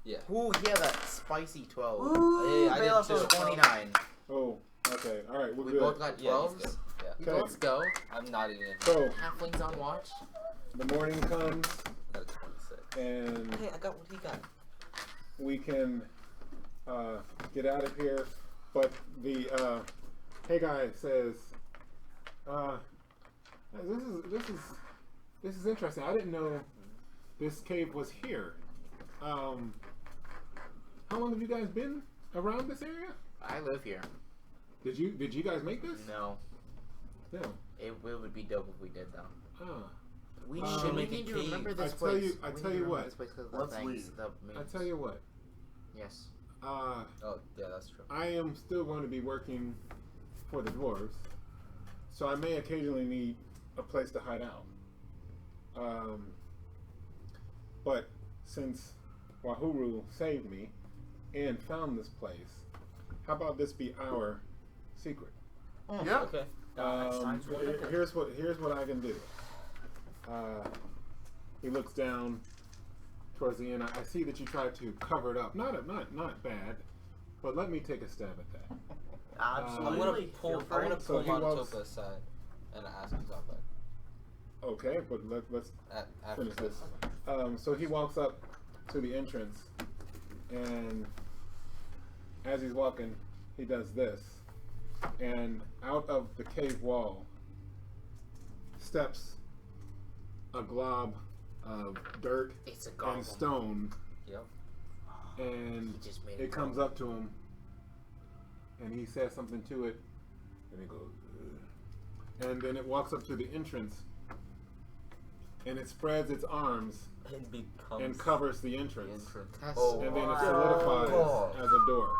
Yeah. Ooh, yeah, that spicy 12. Ooh, Yeah, I did Belac too. was 29. Oh. Okay. All right. We're We good. both got Yeah, 12s. he's good. Yeah. Okay. Let's go. I'm not even. So Halflings on watch. the morning comes Got a 26. and Hey, I got what he got. we can get out of here. But the Hey Guy says, this is interesting. I didn't know this cave was here. How long have you guys been around this area? I live here. Did you guys make this? No. No. It would be dope if we did, though. Ah. We Uh, should make we a need to cave. remember I this tell place. you- I We need tell to you remember what. This place 'cause of the Let's things, leave. the I means. tell you what. Yes. Oh, yeah, that's true. I am still going to be working for the dwarves, so I may occasionally need a place to hide out. But since Wahuru saved me and found this place, how about this be our secret? Yeah. Okay. sounds really good. Here's what I can do. He looks down towards the end. I see that you tried to cover it up. Not bad, but let me take a stab at that. Absolutely. I'm gonna Feel pull. free. I want to So pull he walks- Manitoba aside and ask him something. Okay, but let's After finish this. So he walks up to the entrance, and as he's walking, he does this, and out of the cave wall steps a glob of dirt It's a goblin. and stone, Yep. and He just made it comes up to him, and he says something to it, and it goes, "Ugh." And then it walks up to the entrance, and it spreads its arms It becomes and covers the the entrance. entrance. That's Oh, And then it Wow. solidifies as a door.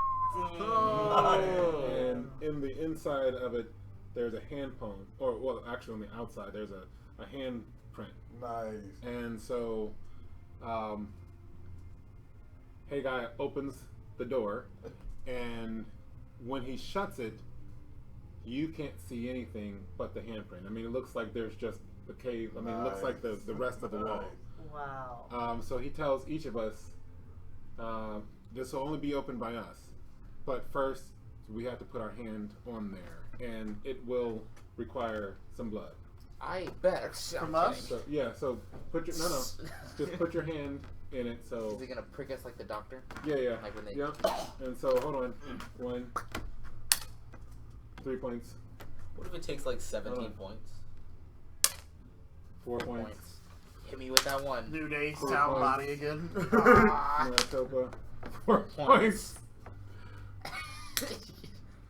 Damn. And in the inside of it, there's a hand palm, or well, actually on the outside, there's a hand print. Nice. And so, Hey Guy opens the door, and when he shuts it, you can't see anything but the handprint. I mean, it looks like there's just the cave. I mean, it looks like the rest of the wall. Wow. So he tells each of us, this will only be opened by us. But first, we have to put our hand on there, and it will require some blood. I bet. From I'm us? So yeah, so put your just put your hand in it. kidding. So Is it gonna prick us like the doctor? yeah. Like when they. Yep. And so hold on, 1, 3 points, What if it takes like 17 Oh. points? 4 points. Hit me with that one. New day, 4 sound points. body again. Ah. Manitoba, 4 points.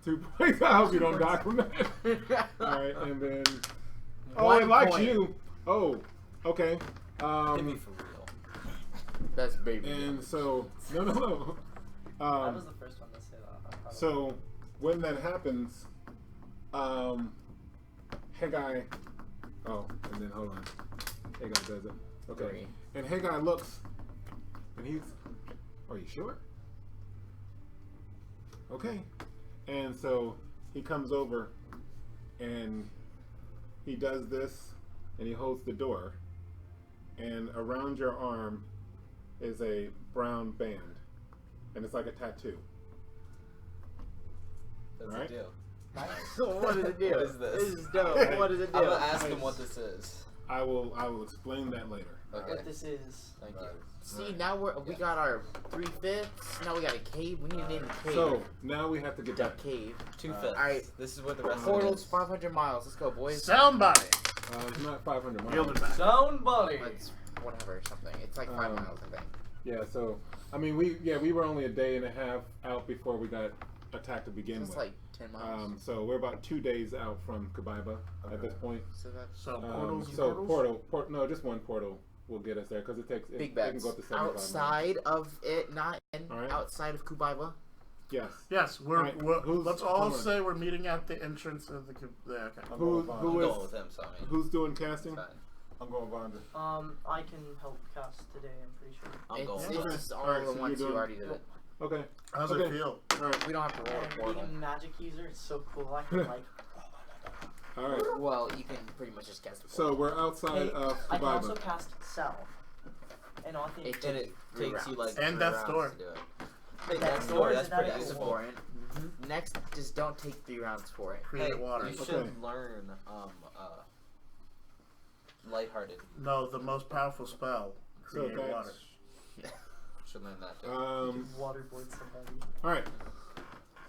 2 points. I hope you don't die from that. All right, and then oh, One it likes point. you. Oh, okay. Hit me for real. That's baby. And so no. I was the first one to say that. So when that happens, Hey Guy. Oh, and then hold on. Hey Guy does it. Okay. 3. And Hey Guy looks, and he's. Are you sure? Okay. And so he comes over, and he does this, and he holds the door, and around your arm is a brown band, and it's like a tattoo. That's Right. the deal. What does it do? What is this? This is dope. What does it do? I'm gonna ask him what this is. I will explain that later. Okay. What this is. Thank you. See, now we got our 3/5. Now we got a cave. We need to name the cave. So now we have to get the back. cave. 2/5. Alright. This is what the rest Portal's of 500 miles. Let's go, boys. Sound body. It's not 500 miles. Yield it back. Sound buddy. It's whatever, something. It's like 5 miles, I think. Yeah. So I mean, we were only a day and a half out before we got attacked to begin It's with. like 10 miles. So we're about 2 days out from Kabaiba at this point. So that's So portals. So portals? no, just one portal will get us there because it takes big it can bets. go up to 75 miles. Outside of it, not in. Alright. Outside of Kubaiba. Yes. Yes, Alright, who's- let's all hold on. say we're meeting at the entrance of the. Yeah, okay. I'm Who going I'm who Vandra. is going with him, so I mean, who's doing casting? it's fine. I'm going Vandra. I can help cast today, I'm pretty sure. I'm going with It's him. all Alright, the so ones you're who doing- already did it. Okay. How's Okay. it feel? All right. We don't have to roll a And being portal. a magic user, it's so cool. I can like. All right. Well, you can pretty much just cast the So portal. we're outside Hey, of I can also Kabaiba. cast Self. And I think It And it Three takes you like rounds. And 3 Death's rounds Door. to do it. Hey, Death's Door, Door, isn't that's that pretty cool? That's useful. for it. Next, just don't take 3 rounds for it. Create Hey, water. you should Okay. learn lighthearted. No, the most powerful spell. So Create that's water. Should learn that too. Waterboard somebody. all right.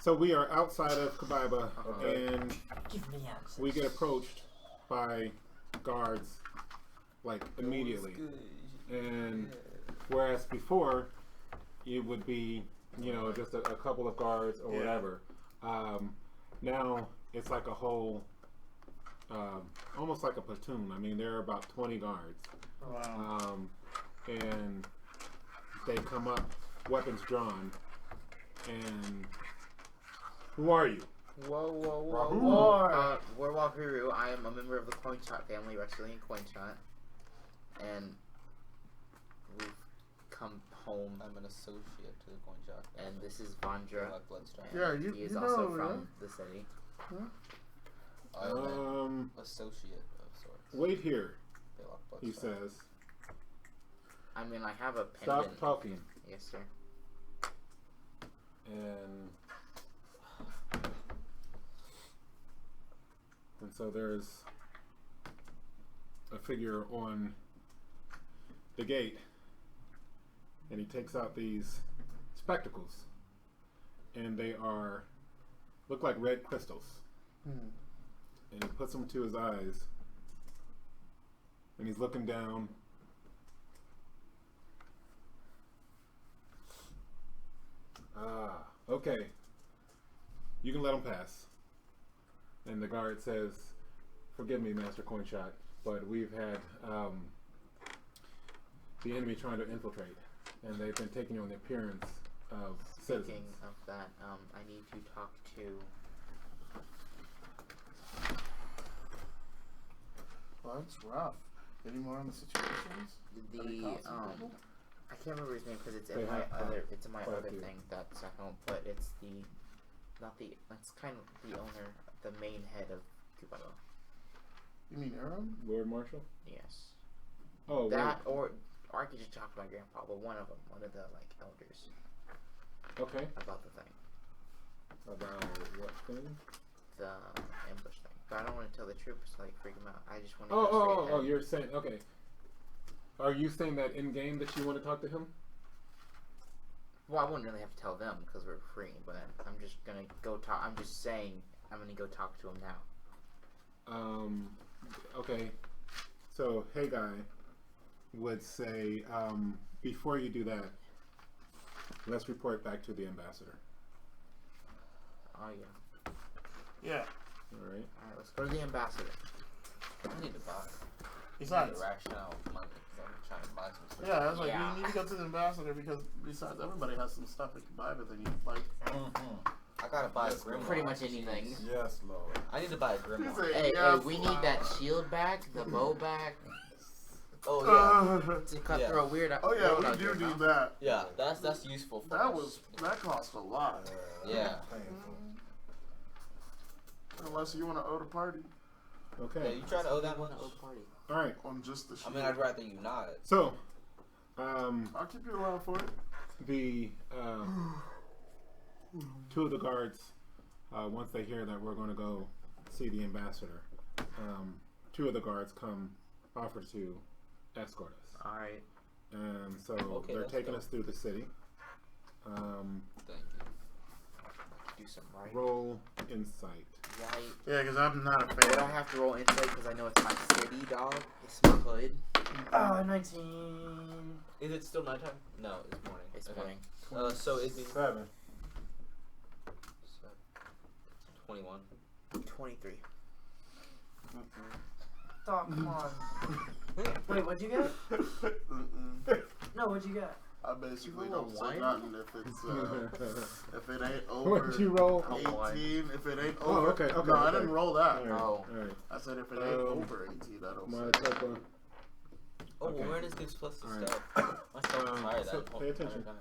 So we are outside of Kabaiba, and Give me access. we get approached by guards like immediately. And whereas before, it would be, just a couple of guards or Yeah. whatever. Now it's like a whole, almost like a platoon. I mean, there are about 20 guards. Wow. And they come up, weapons drawn, and who are you? Whoa, whoa, whoa, Wahuru. whoa. We're Wahuru. I am a member of the Coinshot family, Rasitlian Coinshot. And we've come home, I'm an associate to the Coinshot. and this is Vandra. Belac Bloodstar. and Yeah, you- he is you also know, from the city. I'm an associate of sorts. Wait here, Belac Bloodstar. he says. I mean, I have a Stop pendant. talking. Yes, sir. And so there's a figure on the gate, and he takes out these spectacles, and they look like red crystals, and he puts them to his eyes, and he's looking down. Okay. You can let him pass. And the guard says, "Forgive me, Master Coinshot, but we've had the enemy trying to infiltrate, and they've been taking on the appearance of Speaking citizens. of that, I need to talk to. Well, that's rough. Any more on the situations? Any The constable? I can't remember his name because it's They in my have, other it's in my quite a other few. thing that's at home, but it's it's kind of the owner, the main head of Cubano. You mean Urim? Lord Marshal. Yes. Oh, That or I could just talk to my grandpa, but one of them, one of the like elders, okay. about the thing, About what thing? the ambush thing. But I don't want to tell the troops, like freak them out. I just want to. Go straight Oh! ahead. You're saying okay. Are you saying that in game that you want to talk to him? Well, I wouldn't really have to tell them because we're free, but I'm just gonna go talk. I'm just saying I'm gonna go talk to him now. Okay. So, hey guy would say, before you do that, let's report back to the ambassador. Oh yeah. Yeah. All right. All right, let's go to the ambassador. I need to buy. Besides, ration out money because I'm trying to buy some stuff. yeah, I was like, Yeah. you need to go to the ambassador because besides, everybody has some stuff they can buy, but then you like. I gotta buy a grimoire. Pretty much anything. Yes, Lord. I need to buy a grimoire. Hey, Yes, we need that shield back, the bow back, Oh yeah, to cut Yeah. through a weird. Oh yeah, road we out do there, need huh? that. yeah. That's useful. For us. That cost a lot. Yeah. Painful. Unless you want to owe the party Yeah, Okay. you try to owe that much. Party. All right. on just the shit. I mean, I'd rather you not. So, I'll keep you alive for it. the two of the guards, once they hear that we're going to go see the ambassador, two of the guards offer to escort us. All right. And so Okay, they're let's taking go. us through the city. Thank you. Do some right. Roll insight. Right. Yeah, because I'm not a Would I fan. have to roll insight because I know it's my city, dog? It's my hood. 19. Is it still nighttime? No, it's morning. It's Okay. morning. So it'd be 7. 21. 23. Oh, come on. Wait, what'd you get? No, what'd you get? I basically You roll don't a say one? nothing if it ain't over What did you roll? 18. If it ain't Oh, over, okay, okay, no, I okay. didn't roll that. All right. Oh. All right. I said if it ain't over 18, I don't say. Manitoba. Oh, Okay. awareness gives plus to Alright. stealth. My stealth is higher so that whole pay entire attention. time.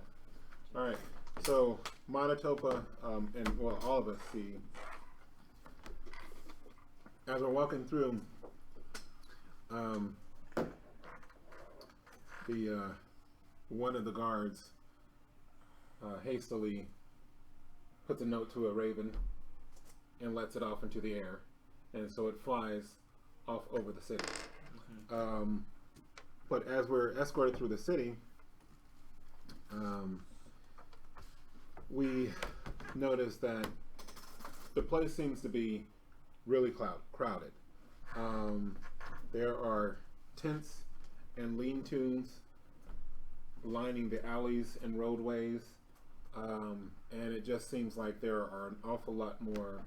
All right. So Manitoba, and well, all of us see as we're walking through. The one of the guards hastily puts a note to a raven and lets it off into the air, and so it flies off over the city. But as we're escorted through the city, we notice that the place seems to be really crowded. There are tents and lean-tos lining the alleys and roadways, and it just seems like there are an awful lot more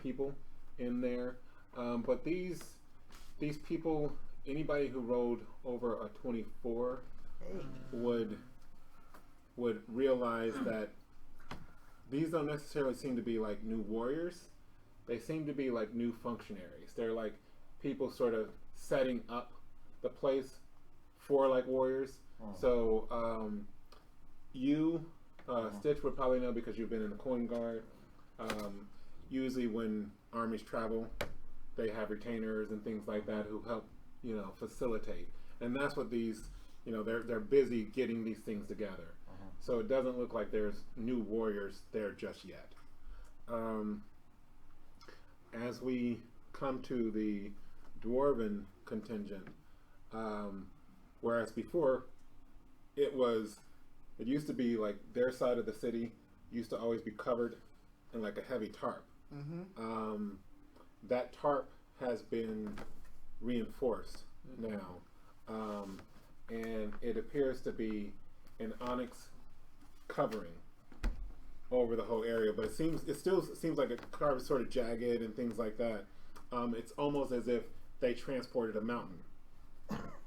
people in there. But these people, anybody who rode over a 24 would realize that these don't necessarily seem to be like new warriors. They seem to be like new functionaries. They're like people sort of setting up the place for like warriors. So you, Stitch, would probably know because you've been in the coin guard. Usually when armies travel, they have retainers and things like that who help, facilitate. And that's what these, they're busy getting these things together. So it doesn't look like there's new warriors there just yet. As we come to the dwarven contingent, whereas before it used to be like their side of the city used to always be covered in like a heavy tarp. That tarp has been reinforced now, and it appears to be an onyx covering over the whole area, but it still seems like a carved sort of jagged and things like that. It's almost as if they transported a mountain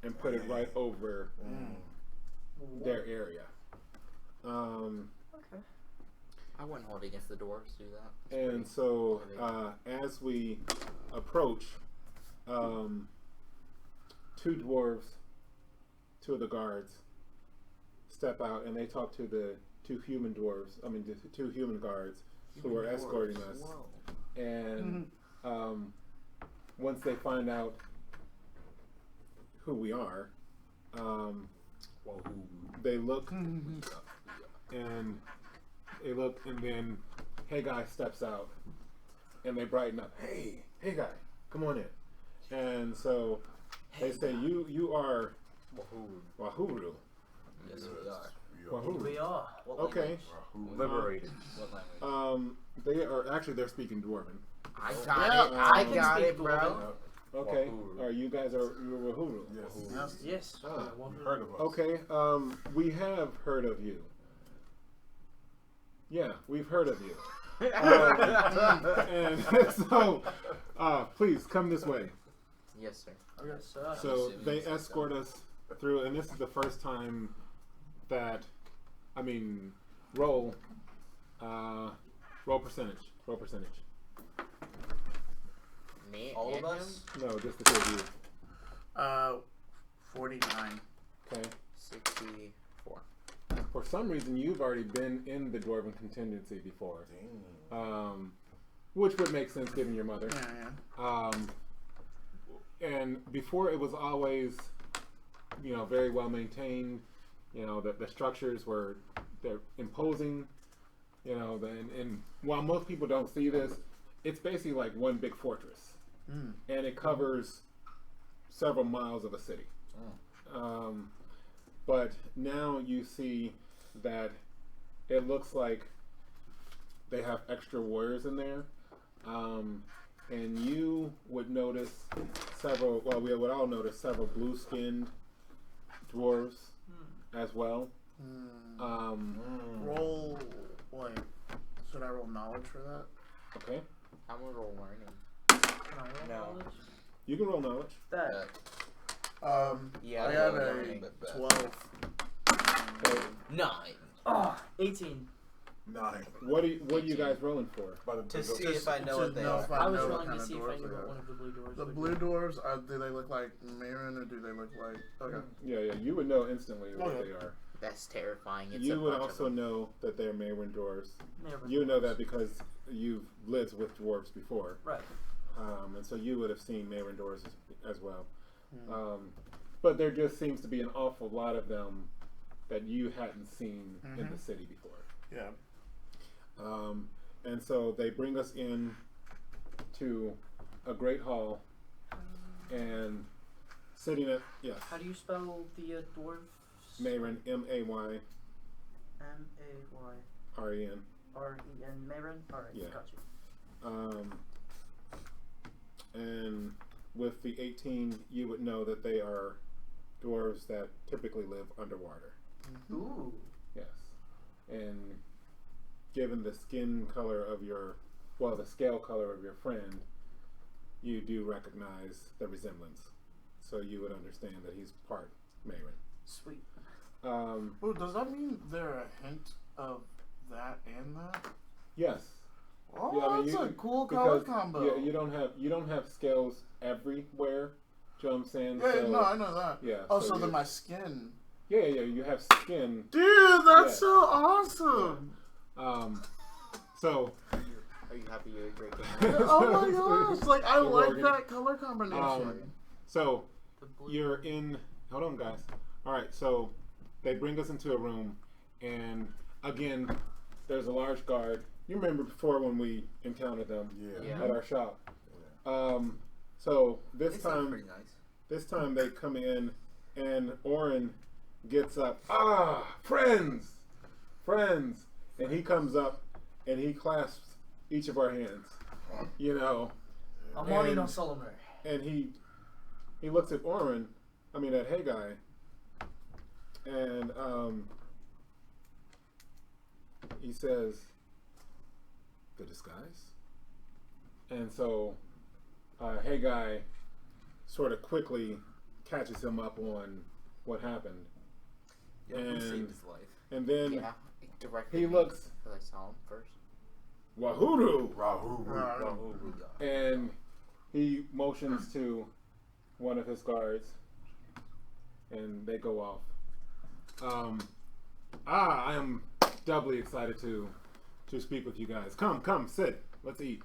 and put it right over their area. Okay. I wouldn't hold against the dwarves to do that. And so, as we approach, 2 dwarves, 2 of the guards, step out and they talk to the 2 human dwarves. I mean, the 2 human guards who are escorting us. Whoa. And once they find out who we are, they look and then hey guy steps out and they brighten up. Hey guy, come on in. And so they say you are Wahuru. Yes, we are. Wahuru. We are. What Okay. language? Liberated. What language? They're speaking Dwarven. I Yeah, got it. I I can got speak it, bro. Dwarven. Okay. Wahuru. You guys are Wahuru. Yes. Yes. Ah, You heard of us. Okay. We have heard of you. Yeah, we've heard of you. And so, please come this way. Yes, sir. Yes, sir. So assuming they it's like escort us through, and this is the first time that, roll percentage. Roll percentage. Me All and of him? us? No, just the 2 of you. 49. Okay. 64. For some reason, you've already been in the Dwarven contingency before, which would make sense given your mother. Yeah. And before it was always, very well maintained. The structures they're imposing. And while most people don't see this, it's basically like one big fortress, and it covers several miles of a city. But now you see that it looks like they have extra warriors in there. And you would notice we would all notice several blue-skinned dwarves as well. Roll. Wait. Should I roll knowledge for that? Okay. I'm gonna roll learning. Can I roll No. knowledge? You can roll knowledge. That. Yeah, I roll got a learning. 12. Okay. 9. Oh, 18. 9. What are you guys rolling for? To see if I know what they know are. if I was know what rolling kind to of see if I dwarves knew they what are. one of the blue doors The would blue be. doors, do they look like Marin or do they look like... Okay. Yeah, you would know instantly what Okay. they are. That's terrifying. It's You a would bunch also of them. know that they're Mayrin dwarves. Never You know knows. that because you've lived with dwarves before. Right. And so you would have seen Mayrin dwarves as well. But there just seems to be an awful lot of them that you hadn't seen in the city before. Yeah. And so they bring us in to a great hall and sitting at, yes, How do you spell the dwarf? Mayrin, M-A-Y-R-E-N. M-A-Y-R-E-N. Marin? Alright, Yeah. got you. And with the 18, you would know that they are dwarves that typically live underwater. Ooh. Yes. And given the skin color of the scale color of your friend, you do recognize the resemblance. So you would understand that he's part Mayrin. Sweet. Ooh, does that mean there a hint of that and that? Yes. Oh, Yeah, I mean, that's you- a cool color because combo. you don't have scales everywhere. Do you know what I'm saying? Yeah, So, no, I know that. yeah. Oh, so then you're- my skin. Yeah, you have skin. Dude, that's Yeah. so awesome. So Are you happy you're a great game? Oh my gosh, like I The like rorgn. that color combination. So The blue. you're in. Hold on, guys. All right. So they bring us into a room, and again, there's a large guard. You remember before when we encountered them Yeah. at our shop. So They sound pretty nice. this time they come in, and Oren gets up. Friends, and he comes up, and he clasps each of our hands. Amani no and- Solomon. And he looks at Oren, at Haggai, and he says, "The disguise?" And so Haggai sort of quickly catches him up on what happened. Yeah, we And- saved his life. And then Yeah, directly. he looks, Because I saw him first. Wahuru! And he motions to one of his guards, and they go off. I am doubly excited to speak with you guys. Come, sit. Let's eat.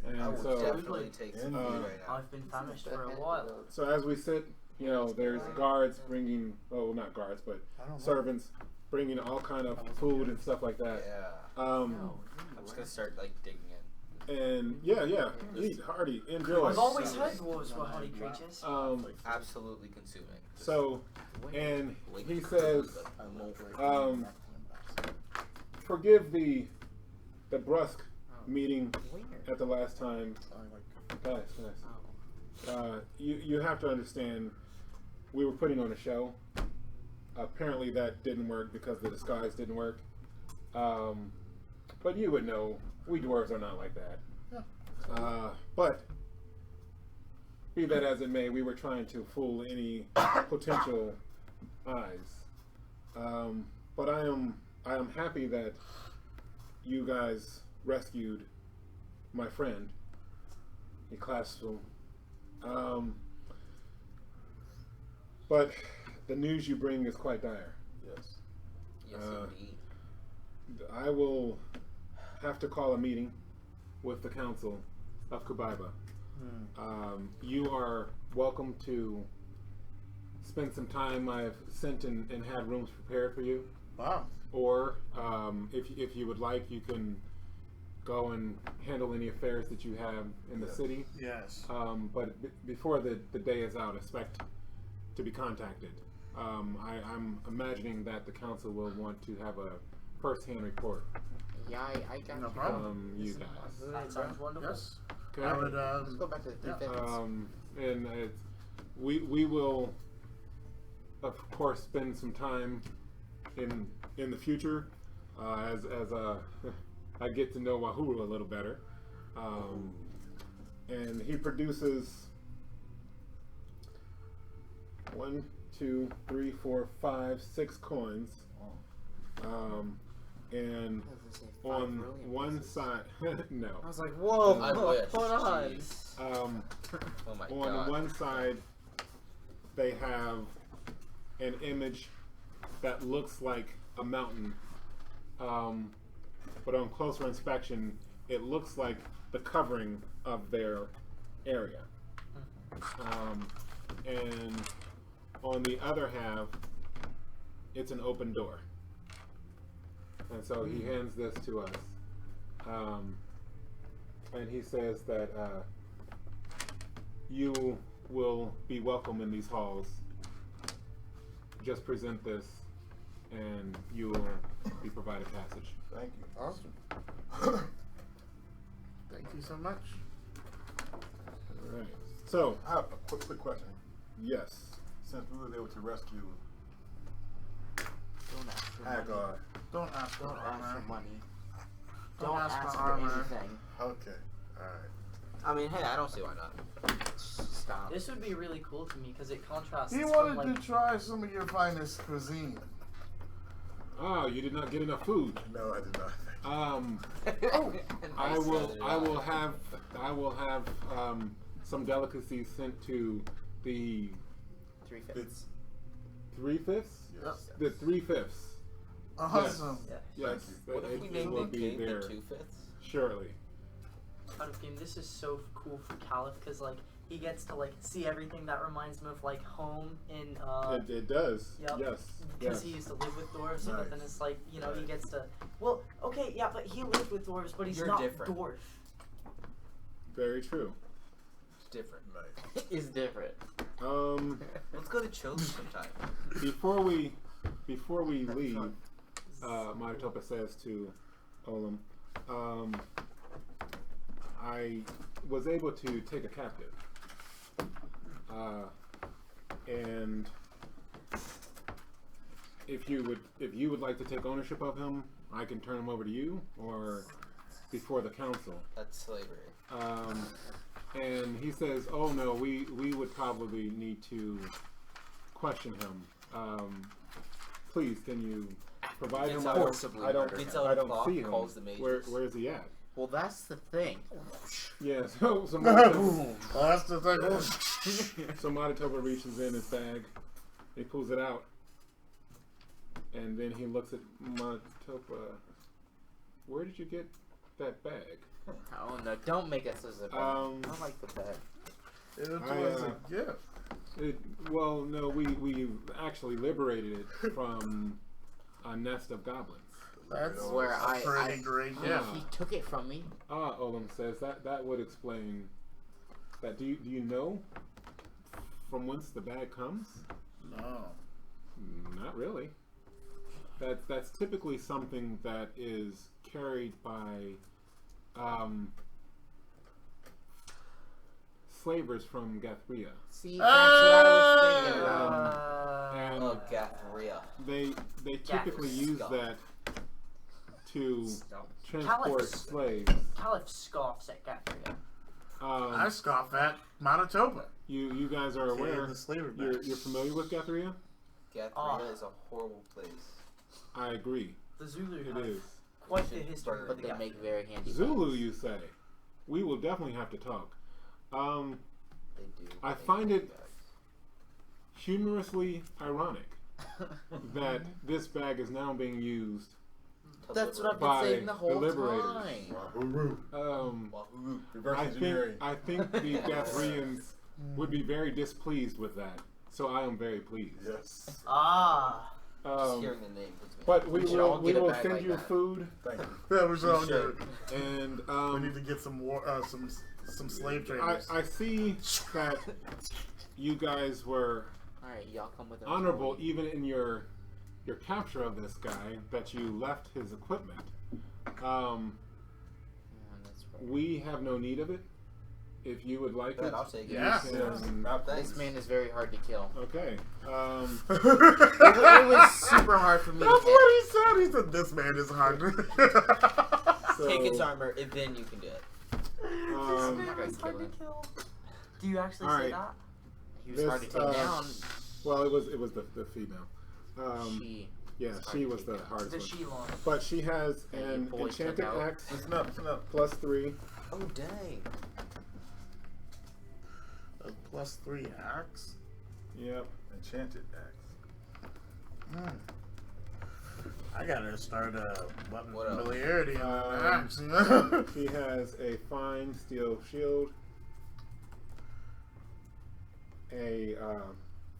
And I will so, definitely take some food right now. I've been famished for a while. so as we sit, there's guards bringing, not guards, but I don't know. servants bringing all kind of food and stuff like that. Yeah. Um, I'm just gonna start like digging in. and yeah, eat hearty, enjoy. I've always heard dwarves were hardy creatures. Absolutely consuming. Just So, and wait he for says, food, but- I won't wait. forgive the brusque meeting Where? at the last time, guys. Oh. You have to understand, we were putting on a show. Apparently that didn't work because the disguise didn't work. But you would know, we dwarves are not like that. Yeah. But be that as it may, we were trying to fool any potential eyes. But I am happy that you guys rescued my friend. He clasps him. But the news you bring is quite dire. Yes. Yes, indeed. I will have to call a meeting with the council of Kubaiba. You are welcome to spend some time. I've sent and had rooms prepared for you. Wow. Or if you would like, you can go and handle any affairs that you have in the city. Yes. But before the day is out, expect to be contacted. I'm imagining that the council will want to have a first-hand report. Yeah, I got No you. problem. You guys. That sounds wonderful. Yes. Okay. I would. Let's go back to the 350s. And we will, of course, spend some time in the future as I get to know Wahuru a little better. And he produces 1, 2, 3, 4, 5, 6 coins. And Does it say 5 on brilliant one pieces? side, no. I was like, whoa, I wish. hold on. Jeez. Um, Oh my on god. one side, they have an image that looks like a mountain, but on closer inspection, it looks like the covering of their area. And on the other half, it's an open door. And so he hands this to us. And he says that you will be welcome in these halls. Just present this, and you will be provided passage. Thank you. Awesome. Thank you so much. All right. So, I have a quick question. yes. Since we were able to rescue Don't ask for money. Hagar, Don't ask for Don't ask armor. for money. Don't Don't ask ask for for armor. anything. okay, alright. I mean, hey, I don't see why not. Stop. This would be really cool to me because it contrasts. He from, wanted like, to try some of your finest cuisine. Oh, you did not get enough food. No, I did not. I will have some delicacies sent to the 3/5. 3/5. Yes. The 3/5. Awesome. Yeah. Yes. What if we it named will the be king the there 2/5? surely. Out of game, this is so cool for Kaliff because like he gets to like see everything that reminds him of like home in It does. Yep. Yes. because Yes. he used to live with dwarves, Nice. but then it's like he Nice. gets to okay, yeah, but he lived with dwarves, but he's You're not different. dwarf. Very true. It's different. Nice. It's different. Let's go to Chile sometime. Before we leave, Maritopa says to Olam, I was able to take a captive, and if you would like to take ownership of him, I can turn him over to you, or before the council. That's slavery. And he says, "Oh no, we would probably need to question him. Please, can you provide him? I don't see him. Where is he at? Well, that's the thing. Yeah, so That's the thing. so Manitoba reaches in his bag, he pulls it out, and then he looks at Manitoba. Where did you get that bag? Oh no! Don't make us as a bag. I like the bag. It was a gift. Well, no, we actually liberated it from a nest of goblins. That's where a pretty great gift. He took it from me. Olam says that would explain that. Do you know from whence the bag comes? No. Not really. That's typically something that is carried by slavers from Gathria. See, that's what I was thinking. Oh, Gathria. They typically use that to transport Kaliff. slaves. Kaliff scoffs at Gathria. I scoff at Manitoba. You guys are aware. The slaver You're familiar with Gathria? Gathria is a horrible place. I agree. The Zulu It have is. quite the history. But they make very handy. Zulu, bows. you say? We will definitely have to talk. They do. I find it humorously ironic that this bag is now being used. That's what I've been by saying the whole the liberators. time. Wahuru. Wahuru. Reverse I engineering. think the Gathrians would be very displeased with that. So I am very pleased. Yes. Just hearing the name puts me. But we should all will get a bag send like you that. food, Thank you. That was all Sure. good. and We need to get some some slave traders. I see that you guys were Alright, y'all come with us. honorable even in your capture of this guy, that you left his equipment. That's right. We have no need of it. If you would like Good, it, I'll take it. Yeah. This man is very hard to kill. Okay. It was super hard for me That's to what he said. He said, "This man is hungry." So, Take his armor, and then you can do it. um, I'm not gonna It's hard kill to him. kill. Do you actually All say right. that? He was hard to take down. well, it was the female. She. Yeah, was hard she to was take the down. hardest The one. Shilon. But she has Hey, an boy, enchanted check out. axe Listen up, listen up. +3. Oh, dang. A +3 axe. Yep. Enchanted axe. I gotta start a weapon What else? familiarity on an axe. She has a fine steel shield, a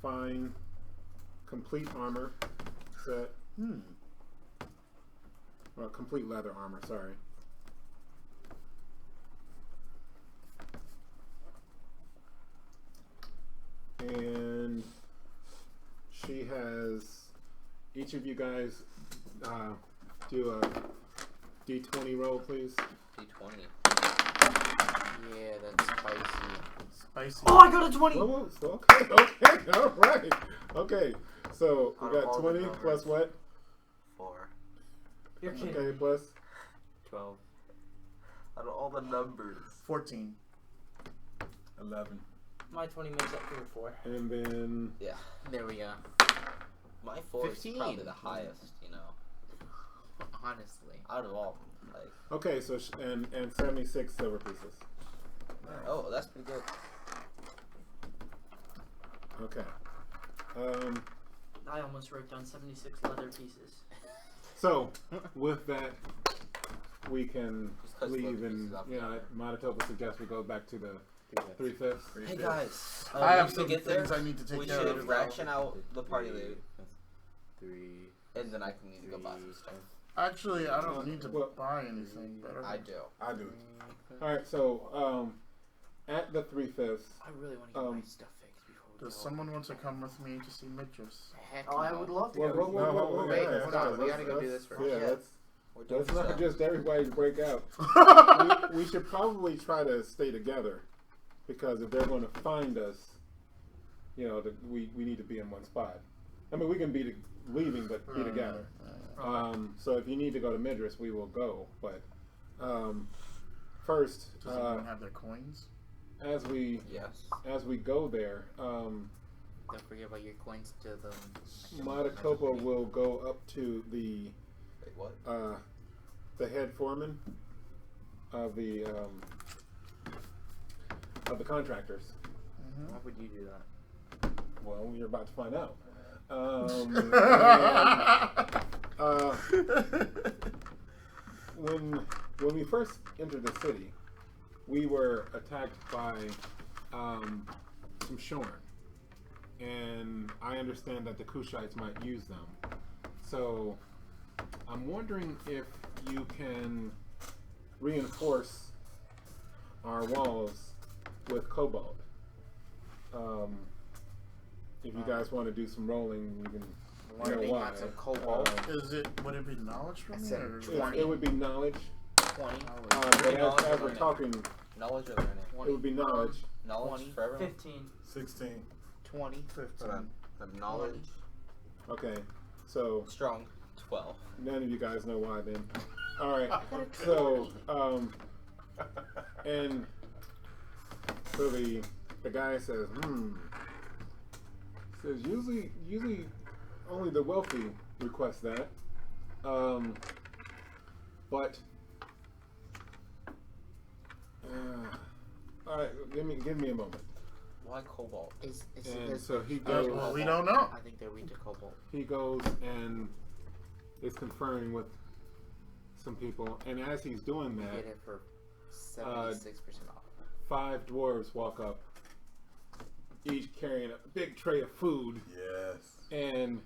fine complete armor set, well, complete leather armor, sorry. And she has, each of you guys do a D20 roll, please. D20. Yeah, that's spicy. Spicy. Oh, I got a 20! Whoa, okay, all right. Okay, so we Out of got all the 20 numbers. plus what? 4. You're kidding. Okay, plus 12. Out of all the numbers. 14. 11. My 20 makes up for your 4. and then Yeah. There we go. My 4 is 15. probably the highest, you know. Honestly. Out of all. Like, okay, so and 76 silver pieces. oh, that's pretty good. Okay. I almost wrote down 76 leather pieces. So with that, we can Just cut leave, leather and pieces off the yeah, armor. Manitoba suggests we go back to the 3/5. Hey guys, I have once we some get there, things I need to take we care should of. ration out the party later, 3. and then I can need to go buy some stuff. Actually, I don't need to Well, buy anything. But I do. I do. All right, so at the 3/5, I really want to get my stuff fixed before we does go. someone want to come with me to see midgets? Heck Oh, I no. would love to Whoa, go whoa, with whoa, you. whoa, whoa, Wait, guys, hold on, guys, we gotta go do this first. Yeah, Yeah. We're doing let's not stuff. just everybody break out. we should probably try to stay together, because if they're going to find us, you know, we need to be in one spot. I mean, we can be leaving, but be together. So if you need to go to Midras, we will go. But first, Does anyone have their coins? as we go there, Don't forget about your coins to the. Matakopa will go up to the Wait, what? the head foreman of the contractors. Why would you do that? Well, you're about to find out. When we first entered the city, we were attacked by some Shorn, and I understand that the Kushites might use them. So I'm wondering if you can reinforce our walls with cobalt. If you guys want to do some rolling, we can. Learning why. on some cobalt. Would it be knowledge from I me? said Or 20. It would be knowledge. 20. But knowledge as or we're learning? talking, Knowledge or learning? it would be knowledge. Knowledge 20. for everyone? 15. 16. 20. 15. The knowledge. Okay, so Strong. 12. none of you guys know why then. All right, so and so the guy says, says usually only the wealthy request that, but all right, give me a moment. Why cobalt? And so he goes. Well, we don't know. I think they're weak to cobalt. He goes and is conferring with some people, and as he's doing You that, get it for 76% off. 5 dwarves walk up, each carrying a big tray of food, Yes. and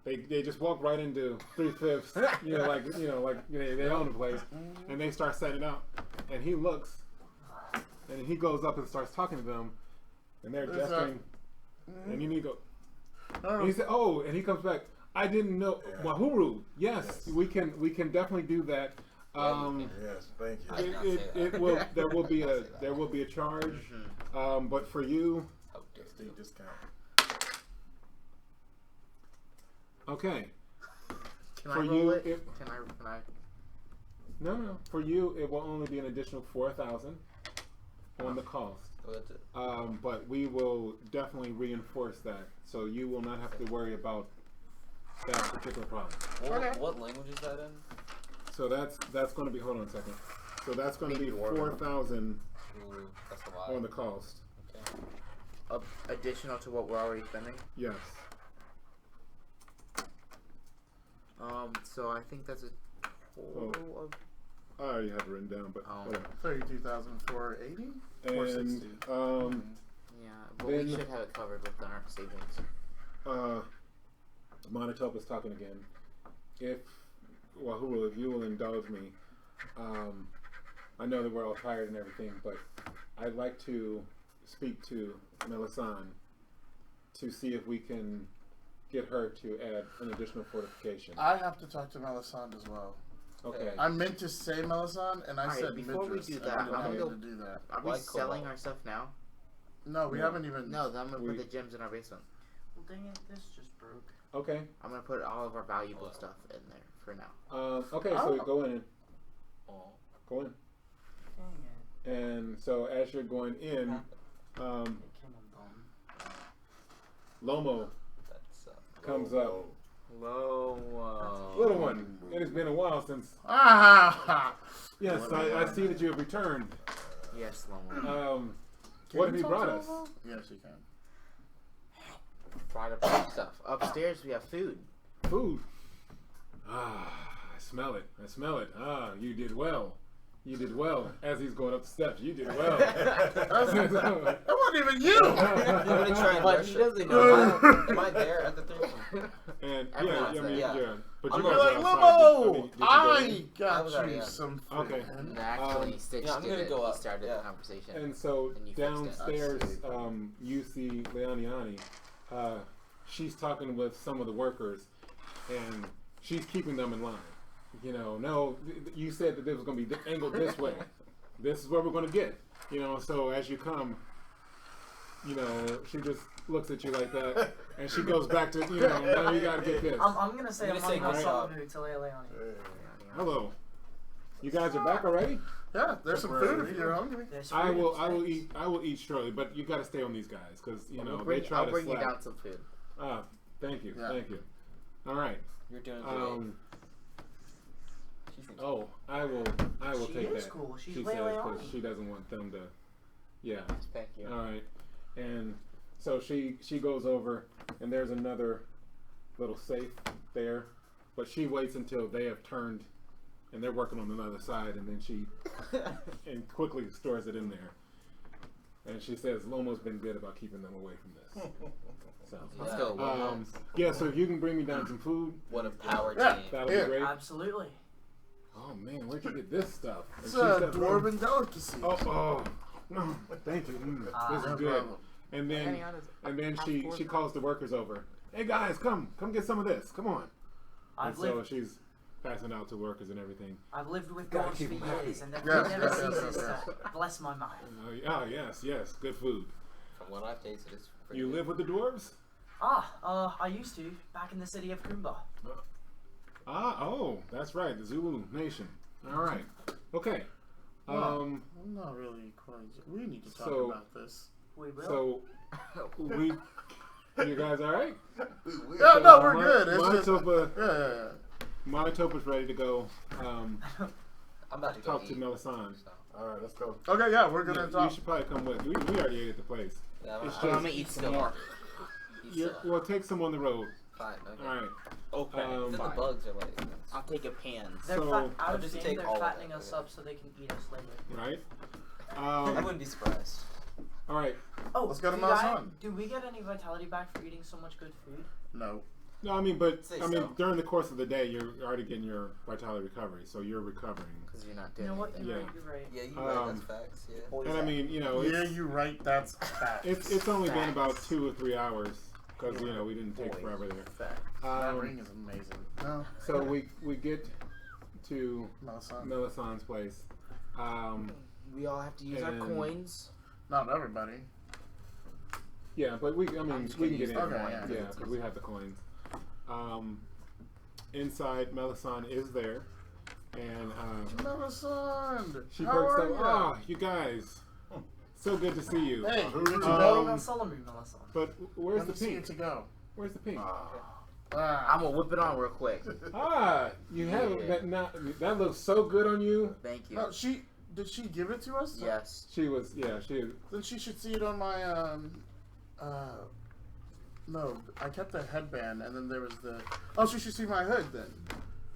they just walk right into 3/5. They own the place, and they start setting up. And he looks, and he goes up and starts talking to them, and they're gesturing. And you need to go. And he said, "Oh," and he comes back. I didn't know. Yeah. Wahuru. Yes, we can definitely do that. Yes, thank you. I did not say that. It will. There will be a charge. But for you, Steep discount. okay. Can For I roll you, it? it- Can I? No. For you, it will only be an additional 4,000 on the cost. Oh, that's it. But we will definitely reinforce that, so you will not have to worry about that particular problem. What language is that in? So that's going to be. Hold on a second. So that's going to be Maybe Dwarven. 4,000 Ooh, that's a lot. on the cost. Okay. Additional to what we're already spending. Yes. So I think that's a total of. I already have it written down, but whatever. 32,480. And 460. Yeah, but Then- we should have it covered with our savings. Monotop is talking again. If Wahuru, if you will indulge me, I know that we're all tired and everything, but I'd like to speak to Melisande to see if we can get her to add an additional fortification. I have to talk to Melisande as well. Okay. I meant to say Melisande, and I Alright, said before we Midras. do I that, didn't I'm need gonna to do that. Are we Why selling cobalt? our stuff now? No, we No. haven't even. No, then I'm gonna We- put the gems in our basement. Well, dang it, this just broke. Okay. I'm gonna put all of our valuable stuff in there for now. Okay. So we go in. Oh. Go in. Dang it. And so as you're going in, It came undone. Lomo That's comes up. Oh, Low. Little one, it has been a while since. Ah! Yes, I see that you have returned. Yes, Lomo. What Can have you talk brought to us? Lomo? Yes, you can. Brought up some stuff. Upstairs we have food. Food. Ah, I smell it. I smell it. Ah, you did well. You did well. As he's going up the steps, you did well. That wasn't even you! You want to try and But rush he it? doesn't know. Am I there at the thing? And Everyone's yeah. there. But I'm you not- guys You're like, are outside. Lomo! Did you go I in? I got was already you in. some food. Okay. And actually, Stitch yeah, I'm did gonna it. go He up, started yeah. the conversation. And so And you fixed it. downstairs, you see Leoniani. She's talking with some of the workers, and she's keeping them in line. You know, no, you said that this was going to be angled this way. This is where we're going to get. You know, so as you come, you know, she just looks at you like that, and she goes back to, you know, no, you got to get this. I'm gonna say I'm I'm gonna say on good the job. mood to Leonie. Hello. You guys are back already? Yeah, there's some food if you're hungry. There's I food, will snacks. I will eat shortly, but you got to stay on these guys because you know I'll they try to bring you slack. down some food. Thank you, Yeah. thank you. All right. You're doing great. She thinks I will She take is that. cool. She's She way, says way because on. she doesn't want them to. Yeah. Thank you. All right. And so she goes over, and there's another little safe there, but she waits until they have turned, and they're working on another side, and then she and quickly stores it in there. And she says Lomo's been good about keeping them away from this. So, Let's go. yeah. So if you can bring me down some food, What a power Yeah. team. that'll Yeah. be great. Absolutely. Oh man, where'd you get this stuff? And It's she a said, dwarven delicacy. Oh, thank you. This is No good. problem. And then she calls the workers over. Hey guys, come get some of this. Come on. I've And so lived she's passing out to workers and everything. with Gotta dogs keep for 'em happy. years, and they've Yes, never yes, ceases yes, to bless my mind. Oh yes, good food. From what I've tasted, it's pretty You good. live with the dwarves? I used to back in the city of Kumba. That's right, the Zulu Nation. All right, okay. I'm not really quite. We need to talk So- about this. We will. So you guys all right? Yeah, no, we're good. It's just, Manitoba, yeah. Manitoba's ready to go. I'm about to go Talk to eat. Melisan. All right, let's go. Okay, yeah, we're gonna You talk. should probably come with. We already ate at the place. Yeah, It's I'm gonna eat some more. Well, take some on the road. Fine, okay. All right. Okay. Um, Then the fine. bugs are like, I'll take a pans. They're so- out I'll of just game, take they're all of fattening it, us okay. up so they can eat us later. Right. I wouldn't be surprised. All right. Oh, Let's go to do Mount I- Sun. Do we get any vitality back for eating so much good food? No. No, I mean, but Say I mean, so. during the course of the day, you're already getting your vitality recovery, so you're recovering. Because you're not You doing know what? anything. You're Yeah. right. You're right. Yeah, you right, Um, that's facts, yeah. And I mean, you know, Yeah, it's you're right. That's fact. it's only been about Facts. 2 or 3 hours because you know we didn't take Boys. forever there. Fact. That ring is amazing. No. So we get to Melisan. Melisan's place. We all have to use our And- coins. Not everybody. Yeah, but we I'm just we gonna can get use in. the Okay, coins. Yeah, It's because we have the coins. Inside, Melisan is there, and Melisan. she How perks are up. ya? Ah, you guys, so good to see you. Hey, good to Um, go. Melissa. But where's Let the me see it pink? to go. Where's the pink? I'm gonna whip it on real quick. You have Yeah. that looks so good on you. Thank you. No, did she give it to us? Yes. She was Then she should see it on my no, I kept the headband and then there was the she should see my hood then.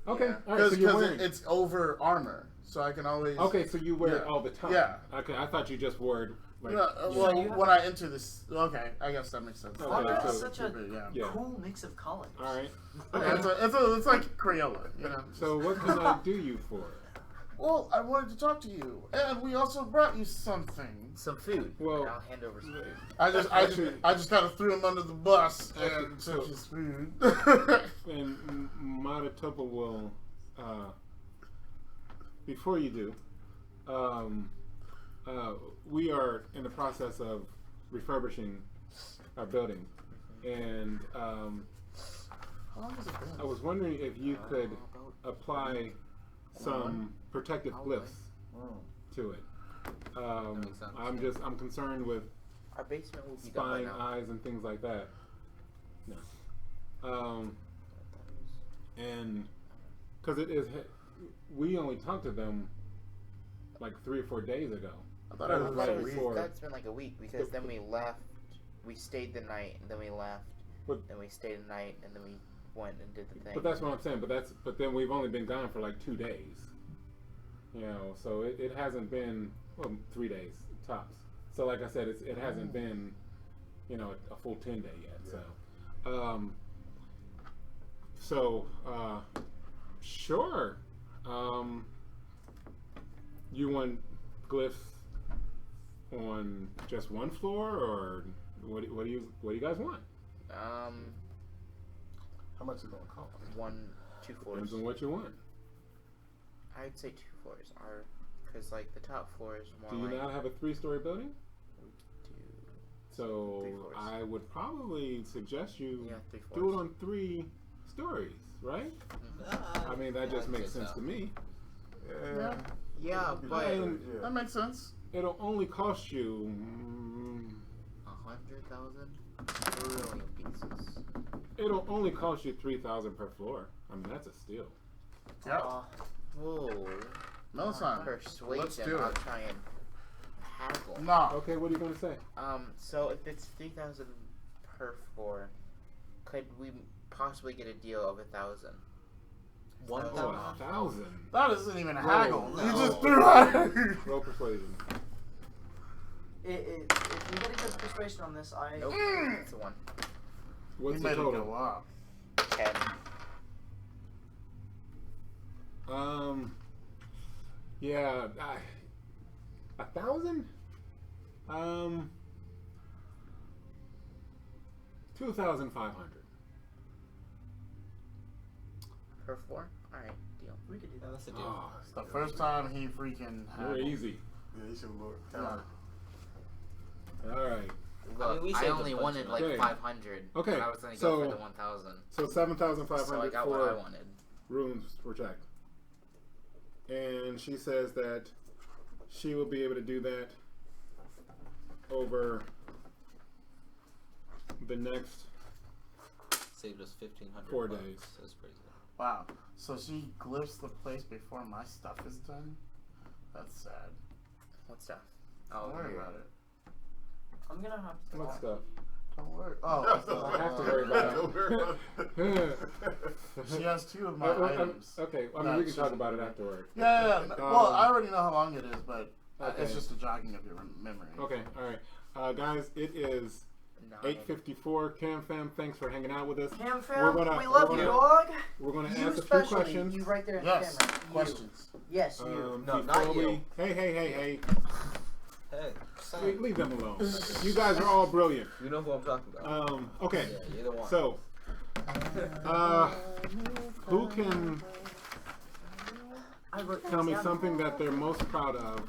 okay. Yeah. All right, so you're wearing. It's over armor, so I can always Okay, so you wear it Yeah. all the time. Yeah. Okay, I thought you just wore it like. No, well, you have- when I enter this, okay, I guess that makes sense. Okay, That so- is such a yeah. Yeah. cool mix of colors. All right. It's like Crayola, you know. So what can I do you for? Well, I wanted to talk to you, and we also brought you something. Some food. Well- And I'll hand over some food. I Actually- just kind of threw him under the bus Actually, and so- took his food. And Manitoba will, before you do, we are in the process of refurbishing our building, and How long has it I been? was wondering if you could apply some protective glyphs to it. makes sense. I'm concerned with Our basement will be done by spine, now. eyes, and things like that. No. And because we only talked to them like 3 or 4 days ago. I thought it was Right like a week. before. That's been like a week because then we left. We stayed the night and then we left. But- then we stayed the night and then we went and did the thing. But that's what I'm saying. But then we've only been gone for like 2 days. You know, so it hasn't been 3 days tops. So like I said, it hasn't been, you know, a full 10 day yet. So, sure. You want glyphs on just one floor, or what do you guys want? How much is it gonna cost? 2 floors. Depends on what you want. I'd say 2 floors. Because like the top floor is more Do you like not have a 3-story building? two. So 3 floors. I would probably suggest you Yeah, 3 floors. do it on 3 stories, right? I mean that just makes sense to me. Yeah. Yeah, but That makes sense. It'll only cost you 100,000 brilliant pieces. it'll only cost you 3,000 per floor. I mean, that's a steal. Yeah. Whoa. Melnoce, Persuade let's them. do I'll it. try and haggle. No. Okay, what are you gonna say? So if it's 3,000 per floor, could we possibly get a deal of 1,000? 1,000. Oh, 1,000. That isn't even a Whoa, haggle. no. You just threw it. Roll persuasion. If you get a good persuasion on this, I. Nope. That's the one. What's You the made it total? go up. 10. Yeah, 1,000? 2,500. Per floor? Alright, deal. We could do Yeah, that. that's a deal. Oh, It's the first time he freaking you're haggled. easy. Yeah, you should look. Yeah. All right. I mean, we I saved a only bunch wanted of like money. 500. Okay, But I was gonna go so- for the 1,000. So 7,500 So I got what I for wanted. runes were checked. And she says that she will be able to do that over the next Saved us 1,500. 4 bucks. days. That's pretty good. Wow. So she glyphs the place before my stuff is done? That's sad. What stuff? Don't worry here. about it. I'm gonna have to. what stuff? Don't worry. Oh, I have to worry about Don't worry about it. She has 2 of my items. Okay, I mean, that we can she talk can about it do. afterward. Yeah. Well, I already know how long it is, but Okay. it's just a jogging of your memory. Okay, alright. Guys, it is 8:54. Cam Fam, thanks for hanging out with us. Cam We're fam, gonna- we love we're you, gonna- dog. We're going to You ask a few especially, questions. you right there in Yes. the camera. You. Questions. Yes, you. No, before not you. we- Hey. Hey, son. Leave them alone. You guys are all brilliant. You know who I'm talking about. Okay. Yeah, you're the one. So, who can I wrote tell me down. something that they're most proud of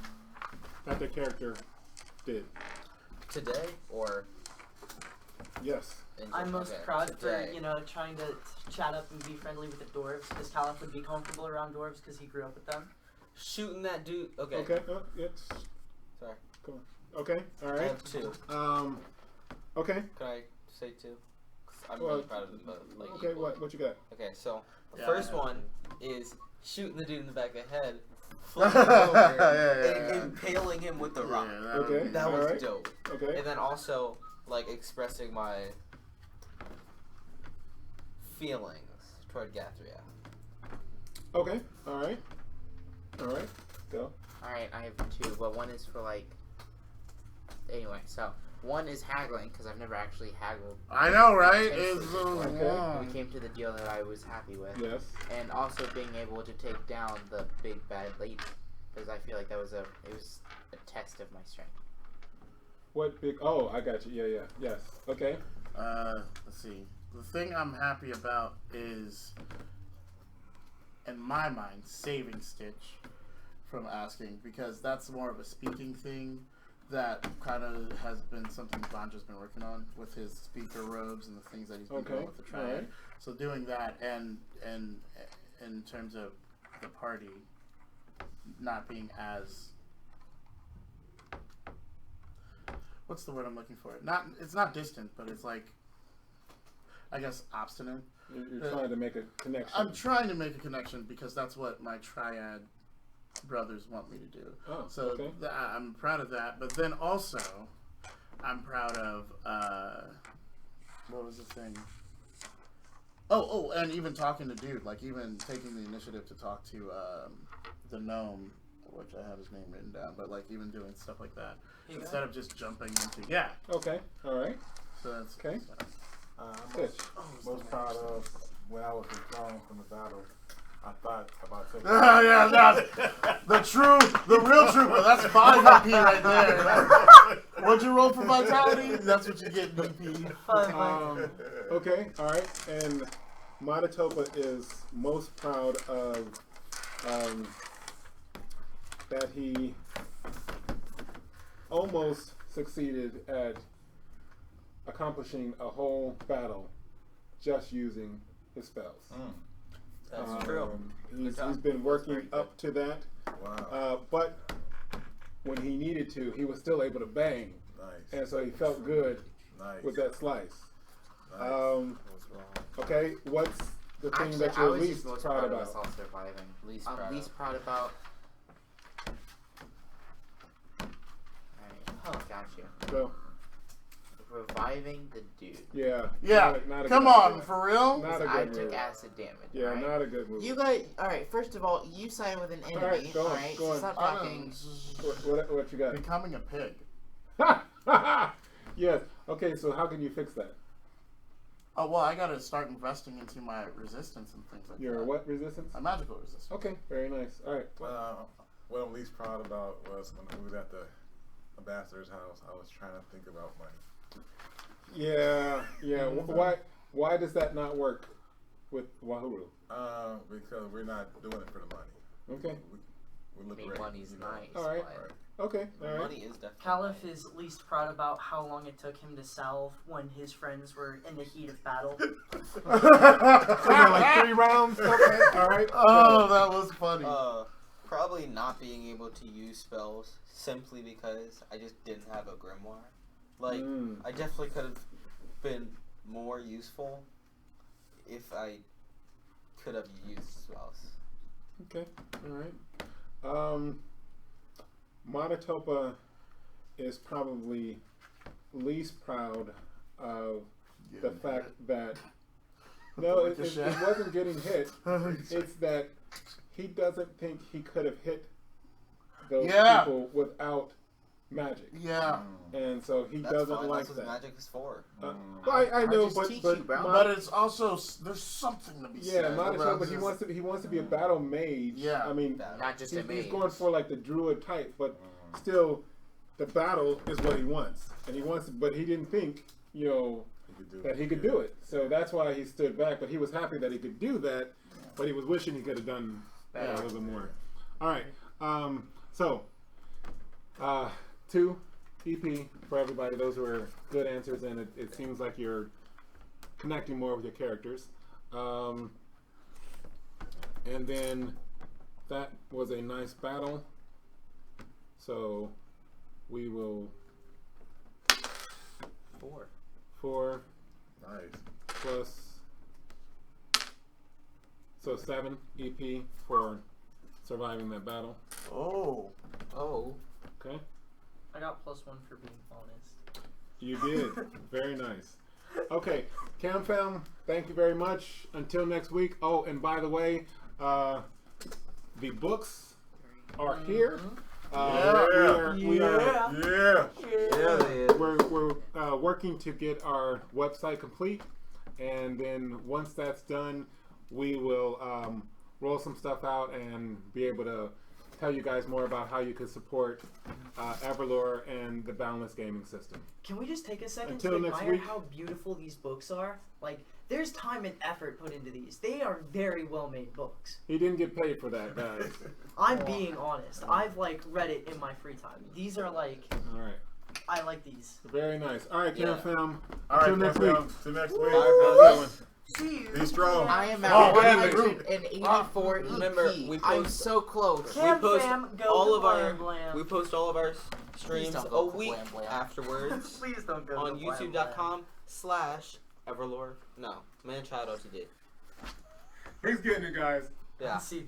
that their character did? Today or Yes. in I'm most okay, proud today. for, trying to chat up and be friendly with the dwarves, because Kaliff would be comfortable around dwarves because he grew up with them. Shooting that dude. Okay. Okay. It's Sorry. come on. Okay. All I right. have 2. Okay. Can I say 2? 'Cause I'm Well, really proud of them both. Like, Okay. equally. What you got? Okay, so the Yeah, first I know. one is shooting the dude in the back of the head, flipping him over, and yeah. impaling him with the rock. Yeah, Okay. That was Alright. dope. Okay. And then also, like, expressing my feelings toward Gathria. Okay. All right. Go. Alright, I have 2, but one is for like. Anyway, so one is haggling because I've never actually haggled. I know, right? Intensely It's so before. long. We came to the deal that I was happy with, Yes. and also being able to take down the big bad lady because I feel like that was a test of my strength. What big? Oh, I got you. Yeah. Yes. Okay. Let's see. The thing I'm happy about is, in my mind, saving Stitch from asking, because that's more of a speaking thing that kind of has been something Vandra's been working on with his speaker robes and the things that he's been doing Okay. with the triad. Alright. So doing that and in terms of the party not being as, what's the word I'm looking for? It's not distant, but it's like, I guess, obstinate. You're trying to make a connection. I'm trying to make a connection because that's what my triad brothers want me to do. Oh, So okay. I'm proud of that. But then also, I'm proud of, what was the thing? Oh, and even talking to dude, like even taking the initiative to talk to the gnome, which I have his name written down, but like even doing stuff like that instead of just jumping into Okay. All right. So that's Okay. I'm Good. most proud of when I was withdrawn from the battle. I thought about taking. yeah, that's the real trooper. That's 5 MP right there. What'd you roll for vitality? That's what you get, BP. Okay. All right. And Matatopa is most proud of that he almost succeeded at accomplishing a whole battle just using his spells. That's true. He's Good job. been working up to that, Wow. But when he needed to, he was still able to bang, Nice. and so he felt good Nice. with that slice. Nice. What's wrong? Okay, what's the thing Actually, that I you're was least just most proud proud of about? us all surviving. Least I'm proud. least proud about. Alright, got you. So, Reviving the dude. yeah. Yeah. Not a Come good on, idea. for real? Not a I good took move. acid damage. Yeah, right? not a good move. You guys, alright, first of all, you side with an enemy. Alright, go on, Alright, go so on. stop I talking. What you got? Becoming a pig. Yes. Okay, so how can you fix that? Oh, well, I gotta start investing into my resistance and things like Your that. what resistance? My magical resistance. Okay, very nice. All right. What I'm least proud about was when we was at the ambassador's house. I was trying to think about money. Yeah, yeah. Why does that not work with Wahuru? Because we're not doing it for the money. Okay. We're I mean, liberating. money's nice. All right. but- Okay. All right. Money is definitely. Kaliff is least proud about how long it took him to salve when his friends were in the heat of battle. So you're like 3 rounds. Okay. All right. Oh, that was funny. Probably not being able to use spells simply because I just didn't have a grimoire. Like, I definitely could have been more useful if I could have used spells. Okay. All right. Monotopa is probably least proud of the fact that it wasn't getting hit. It's that he doesn't think he could have hit those people without magic. Yeah. And so he That's doesn't fine. like That's that. what magic is for. I know, just but teach you, bro. But it's also, there's something to be yeah, said. Monotopa. about He wants to be a battle mage. Yeah. I mean, Not just a mage. he's going for like the druid type, but still, the battle is what he wants, and he wants. But he didn't think, that he could do it. So that's why he stood back. But he was happy that he could do that. But he was wishing he could have done a little bit more. All right. So 2 EP for everybody. Those were good answers, and it seems like you're connecting more with your characters. And then that was a nice battle. So we will 4 Nice. plus 7 EP for surviving that battle. Oh. Okay. I got +1 for being honest. You did. Very nice. Okay, CamFam, thank you very much. Until next week. Oh, and by the way, the books are here. We're working to get our website complete, and then once that's done, we will roll some stuff out and be able to tell you guys more about how you can support EverMore and the Boundless Gaming System. Can we just take a second Until to next admire week. how beautiful these books are? Like, there's time and effort put into these. They are very well made books. He didn't get paid for that, guys. I'm being honest. I've read it in my free time. These are All right. I like these. Very nice. All right, CamFam. All right, Until next week. Till next week. See you. Be strong. I am at Oh, 184 EP. Remember, we I'm post- so close. Cam post fam, go all to of our Blam Blam. we post all of our streams don't a go week Blam Blam. afterwards Please don't go on to Blam Blam. youtube.com/Everlore. No, man, child OTD. He's getting it, guys. Yeah. See you.